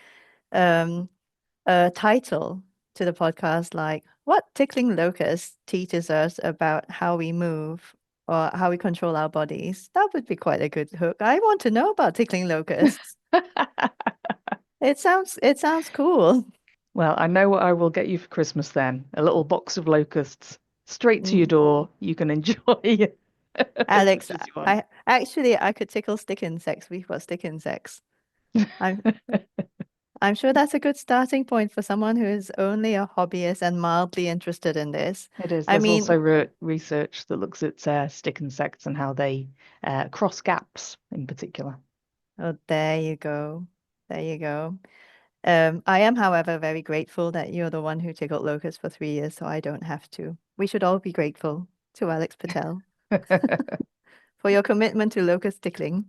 S1: um, a title to the podcast like What Tickling Locusts Teaches Us About How We Move or How We Control Our Bodies. That would be quite a good hook. I want to know about tickling locusts. It sounds cool.
S2: Well, I know what I will get you for Christmas then. A little box of locusts straight to your
S1: Mm.
S2: door. You can enjoy as
S1: Alex,
S2: much as you want.
S1: I could tickle stick insects. We've got stick insects. I'm I'm sure that's a good starting point for someone who is only a hobbyist and mildly interested in this.
S2: It is.
S1: I
S2: There's also
S1: mean,
S2: research that looks at stick insects and how they cross gaps in particular.
S1: oh, there you go. There you go. I am, however, very grateful that you're the one who tickled locusts for 3 years, so I don't have to. We should all be grateful to Alex Patel for your commitment to locust tickling.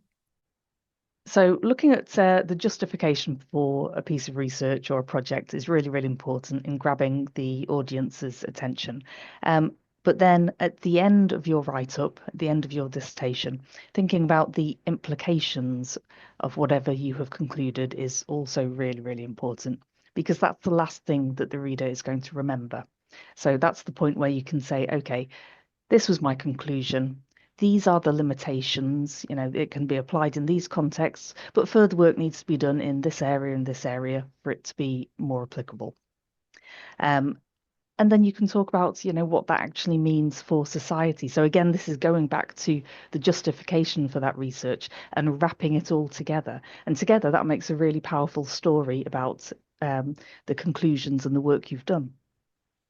S2: So, looking at the justification for a piece of research or a project is really, really important in grabbing the audience's attention. Um, but then at the end of your write-up, at the end of your dissertation, thinking about the implications of whatever you have concluded is also really, really important because that's the last thing that the reader is going to remember. So that's the point where you can say, okay, this was my conclusion. These are the limitations. It can be applied in these contexts, but further work needs to be done in this area and this area for it to be more applicable. Um, and then you can talk about, what that actually means for society. So again, this is going back to the justification for that research and wrapping it all together. And together, that makes a really powerful story about the conclusions and the work you've done.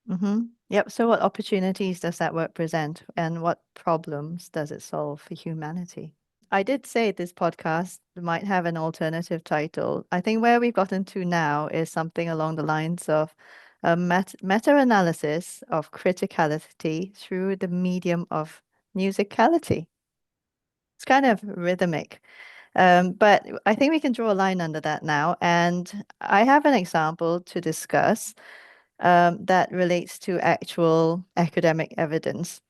S1: Mm-hmm. Yep. So what opportunities does that work present and what problems does it solve for humanity? I did say this podcast might have an alternative title. I think where we've gotten to now is something along the lines of a meta-analysis of criticality through the medium of musicality. It's kind of rhythmic. But I think we can draw a line under that now. And I have an example to discuss that relates to actual academic evidence.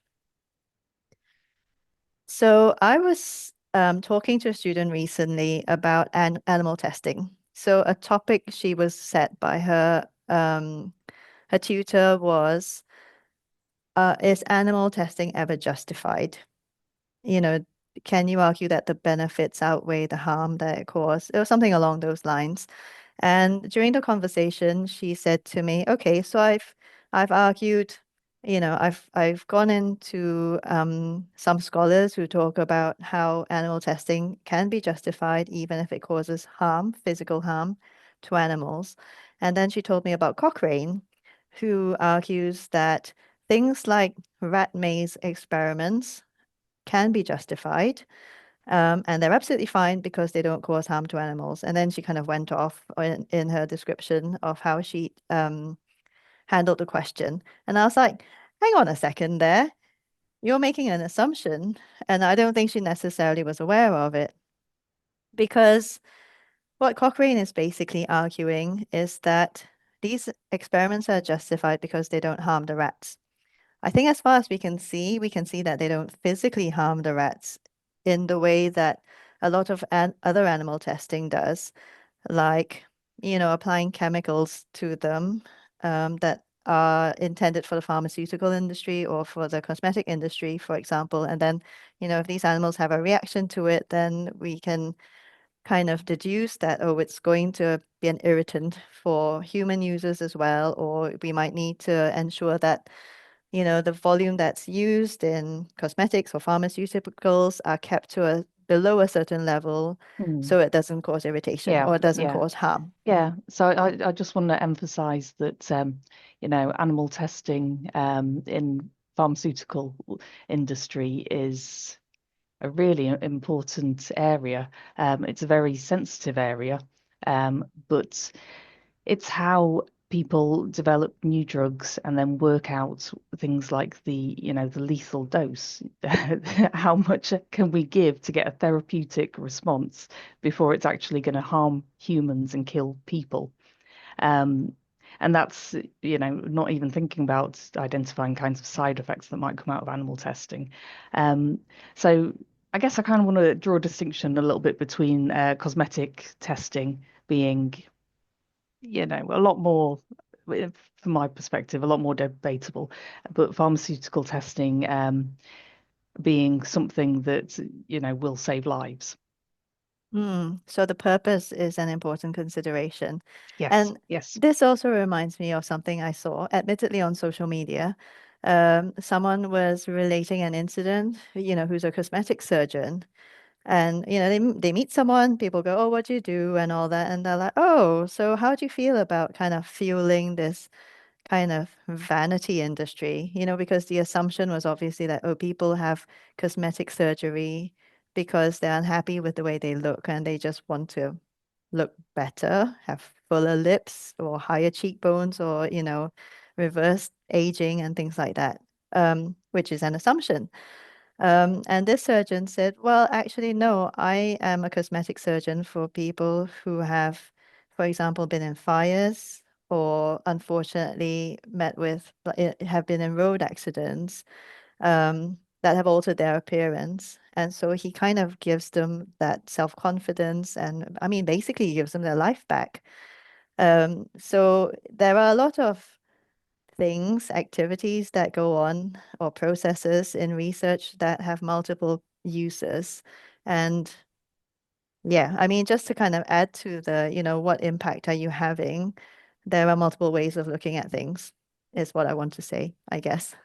S1: So I was talking to a student recently about animal testing. So a topic she was set by her her tutor was, is animal testing ever justified? You know, can you argue that the benefits outweigh the harm that it caused? It was something along those lines. And during the conversation, she said to me, "Okay, so I've argued, I've gone into some scholars who talk about how animal testing can be justified even if it causes harm, physical harm to animals." And then she told me about Cochrane, who argues that things like rat maze experiments can be justified, and they're absolutely fine because they don't cause harm to animals. And then she kind of went off in her description of how she handled the question. And I was like, hang on a second there. You're making an assumption. And I don't think she necessarily was aware of it. Because what Cochrane is basically arguing is that these experiments are justified because they don't harm the rats. I think as far as we can see that they don't physically harm the rats in the way that a lot of other animal testing does, like, applying chemicals to them that are intended for the pharmaceutical industry or for the cosmetic industry, for example. And then, if these animals have a reaction to it, then we can kind of deduce that, oh, it's going to be an irritant for human users as well, or we might need to ensure that the volume that's used in cosmetics or pharmaceuticals are kept to below a certain level so it doesn't cause irritation
S2: Yeah,
S1: or it doesn't
S2: yeah,
S1: cause harm.
S2: yeah. So I just want to emphasize that animal testing in pharmaceutical industry is a really important area. It's a very sensitive area, but it's how people develop new drugs and then work out things like the lethal dose. How much can we give to get a therapeutic response before it's actually going to harm humans and kill people? Um, and that's, not even thinking about identifying kinds of side effects that might come out of animal testing. So I guess I kind of want to draw a distinction a little bit between cosmetic testing being, a lot more, from my perspective, a lot more debatable, but pharmaceutical testing being something that, will save lives.
S1: So the purpose is an important consideration.
S2: Yes,
S1: And
S2: yes.
S1: this also reminds me of something I saw, admittedly on social media. Someone was relating an incident, who's a cosmetic surgeon. And, they meet someone, people go, "Oh, what do you do?" and all that. And they're like, "Oh, so how do you feel about kind of fueling this kind of vanity industry?" Because the assumption was obviously that, oh, people have cosmetic surgery because they're unhappy with the way they look and they just want to look better, have fuller lips or higher cheekbones or, reverse aging and things like that, which is an assumption. And this surgeon said, "Well, actually, no, I am a cosmetic surgeon for people who have, for example, been in fires or unfortunately have been in road accidents that have altered their appearance." And so he kind of gives them that self-confidence and, I mean, basically he gives them their life back. So there are a lot of things, activities that go on or processes in research that have multiple uses. And yeah, I mean, just to kind of add to the, what impact are you having? There are multiple ways of looking at things, is what I want to say, I guess.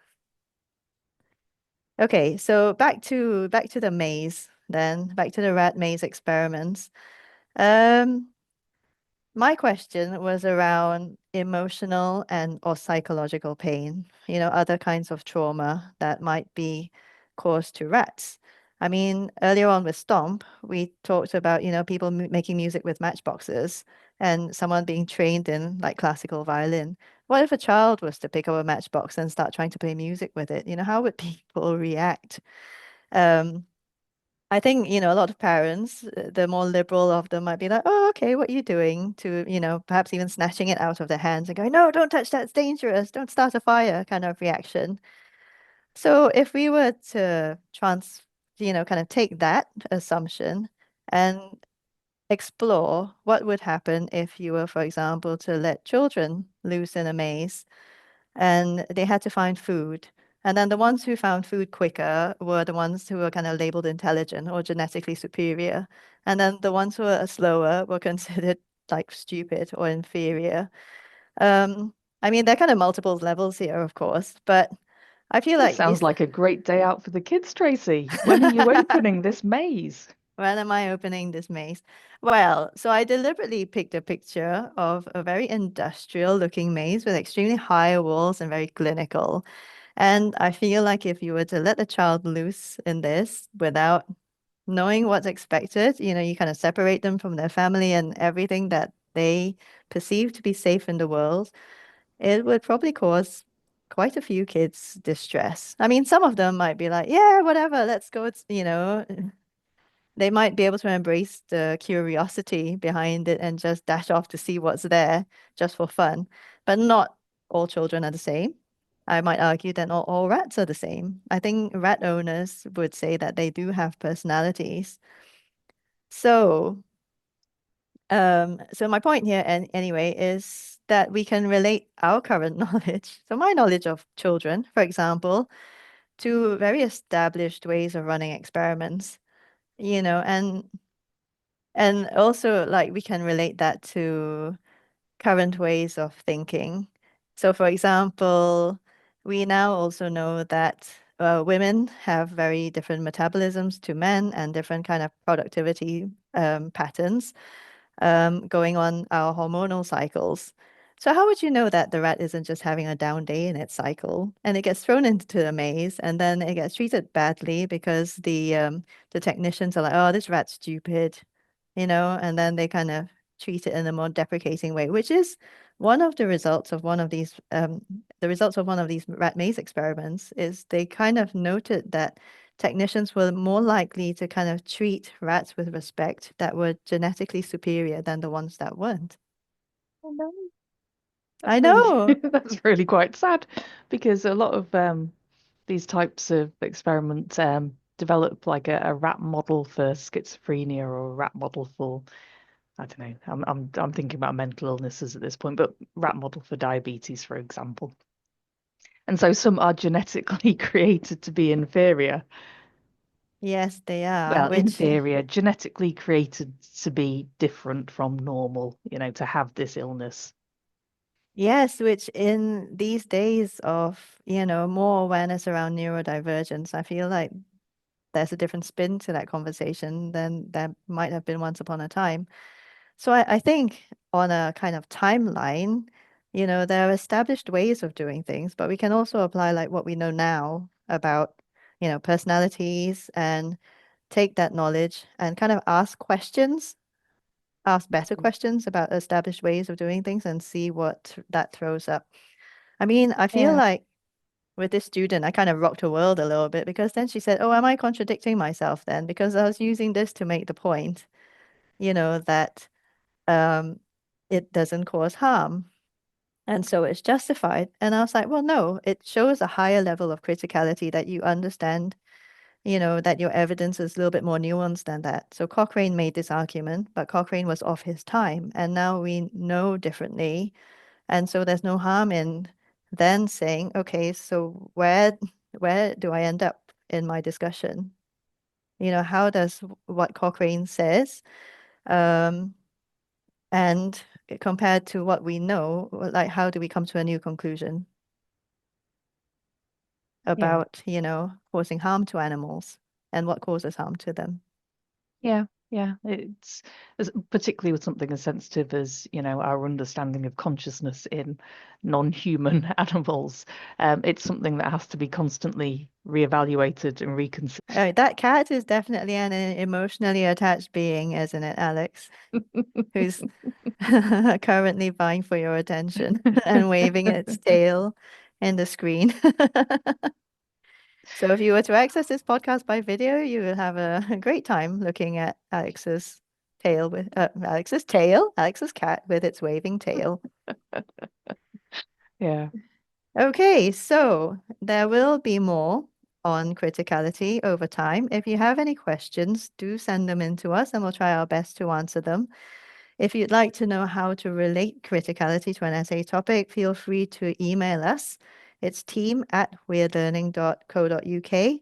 S1: Okay, so back to the maze then, back to the rat maze experiments. Um, My question was around emotional and or psychological pain, other kinds of trauma that might be caused to rats. I mean, earlier on with Stomp, we talked about, people making music with matchboxes and someone being trained in like classical violin. What if a child was to pick up a matchbox and start trying to play music with it? How would people react? Um, I think, a lot of parents, the more liberal of them might be like, "Oh, okay, what are you doing?" To, perhaps even snatching it out of their hands and going, "No, don't touch that, it's dangerous, don't start a fire," kind of reaction. So if we were to kind of take that assumption and explore what would happen if you were, for example, to let children loose in a maze, and they had to find food. And then the ones who found food quicker were the ones who were kind of labeled intelligent or genetically superior. And then the ones who were slower were considered like stupid or inferior. I mean, there are kind of multiple levels here, of course, but I feel
S2: This
S1: like
S2: sounds like a great day out for the kids, Tracy. When are you opening this maze?
S1: When am I opening this maze? Well, so I deliberately picked a picture of a very industrial looking maze with extremely high walls and very clinical. And I feel like if you were to let the child loose in this without knowing what's expected, you kind of separate them from their family and everything that they perceive to be safe in the world, it would probably cause quite a few kids distress. I mean, some of them might be like, yeah, whatever, let's go, they might be able to embrace the curiosity behind it and just dash off to see what's there just for fun. But not all children are the same. I might argue that not all rats are the same. I think rat owners would say that they do have personalities. So, so my point here, anyway, is that we can relate our current knowledge, so my knowledge of children, for example, to very established ways of running experiments, and also, like, we can relate that to current ways of thinking. So, for example, we now also know that women have very different metabolisms to men and different kind of productivity patterns going on our hormonal cycles. So how would you know that the rat isn't just having a down day in its cycle and it gets thrown into a maze and then it gets treated badly because the technicians are like, oh, this rat's stupid, and then they kind of treat it in a more deprecating way, which is one of the results of one of these rat maze experiments is they kind of noted that technicians were more likely to kind of treat rats with respect that were genetically superior than the ones that weren't.
S2: Oh no,
S1: I
S2: that's really
S1: know.
S2: that's really quite sad because a lot of these types of experiments develop like a rat model for schizophrenia or a rat model for I don't know. I'm thinking about mental illnesses at this point, but rat model for diabetes, for example. And so some are genetically created to be inferior.
S1: Yes, they are,
S2: Well,
S1: which,
S2: inferior, genetically created to be different from normal, to have this illness.
S1: yes, which in these days of, more awareness around neurodivergence, I feel like there's a different spin to that conversation than there might have been once upon a time. So I think on a kind of timeline, there are established ways of doing things, but we can also apply like what we know now about, personalities and take that knowledge and kind of ask better
S2: Mm.
S1: questions about established ways of doing things and see what that throws up. I mean, I feel
S2: Yeah.
S1: like with this student, I kind of rocked her world a little bit because then she said, oh, am I contradicting myself then? Because I was using this to make the point, that um, it doesn't cause harm. And so it's justified. And I was like, well, no, it shows a higher level of criticality that you understand, that your evidence is a little bit more nuanced than that. So Cochrane made this argument, but Cochrane was off his time. And now we know differently. And so there's no harm in then saying, okay, so where do I end up in my discussion? How does what Cochrane says um, and compared to what we know, like how do we come to a new conclusion
S2: Yeah.
S1: about, causing harm to animals and what causes harm to them?
S2: Yeah. Yeah. Particularly with something as sensitive as, our understanding of consciousness in non-human animals. It's something that has to be constantly reevaluated and reconsidered.
S1: That cat is definitely an emotionally attached being, isn't it, Alex? Who's currently vying for your attention and waving its tail in the screen. So if you were to access this podcast by video, you will have a great time looking at Alex's cat with its waving tail.
S2: Yeah.
S1: Okay, so there will be more on criticality over time. If you have any questions, do send them in to us and we'll try our best to answer them. If you'd like to know how to relate criticality to an essay topic, feel free to email us. It's team@weirdlearning.co.uk,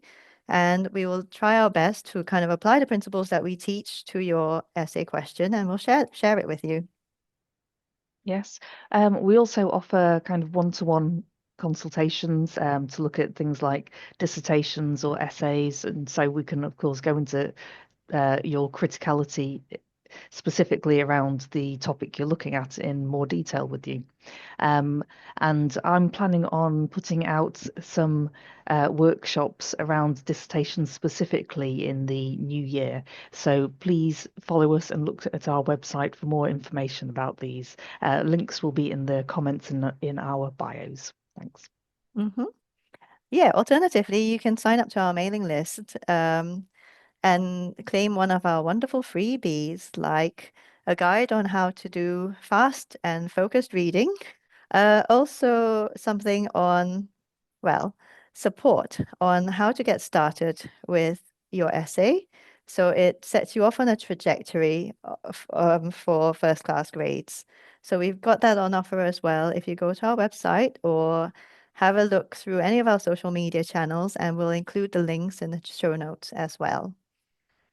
S1: and we will try our best to kind of apply the principles that we teach to your essay question, and we'll share it with you.
S2: Yes. We also offer kind of one-to-one consultations to look at things like dissertations or essays. And so we can, of course, go into your criticality specifically around the topic you're looking at in more detail with you. And I'm planning on putting out some workshops around dissertations specifically in the new year. So please follow us and look at our website for more information about these. Links will be in the comments in our bios. Thanks.
S1: Mm-hmm. Yeah, alternatively, you can sign up to our mailing list and claim one of our wonderful freebies, like a guide on how to do fast and focused reading. Also something on, well, support on how to get started with your essay. So it sets you off on a trajectory for first class grades. So we've got that on offer as well. If you go to our website or have a look through any of our social media channels, and we'll include the links in the show notes as well.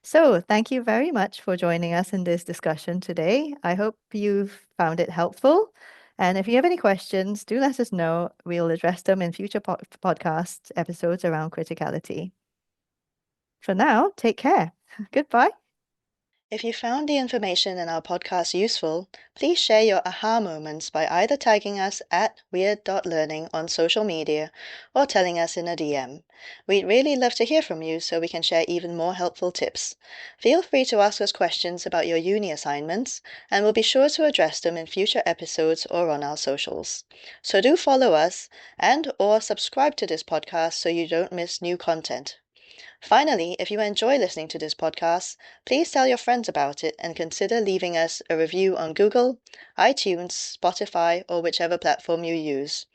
S1: So thank you very much for joining us in this discussion today. I hope you've found it helpful. And if you have any questions, do let us know. We'll address them in future podcast episodes around criticality. For now, take care. Goodbye. If you found the information in our podcast useful, please share your aha moments by either tagging us at weird.learning on social media or telling us in a DM. We'd really love to hear from you so we can share even more helpful tips. Feel free to ask us questions about your uni assignments, and we'll be sure to address them in future episodes or on our socials. So do follow us and or subscribe to this podcast so you don't miss new content. Finally, if you enjoy listening to this podcast, please tell your friends about it and consider leaving us a review on Google, iTunes, Spotify, or whichever platform you use,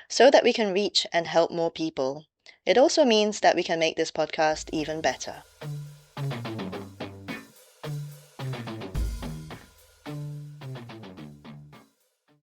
S1: so that we can reach and help more people. It also means that we can make this podcast even better.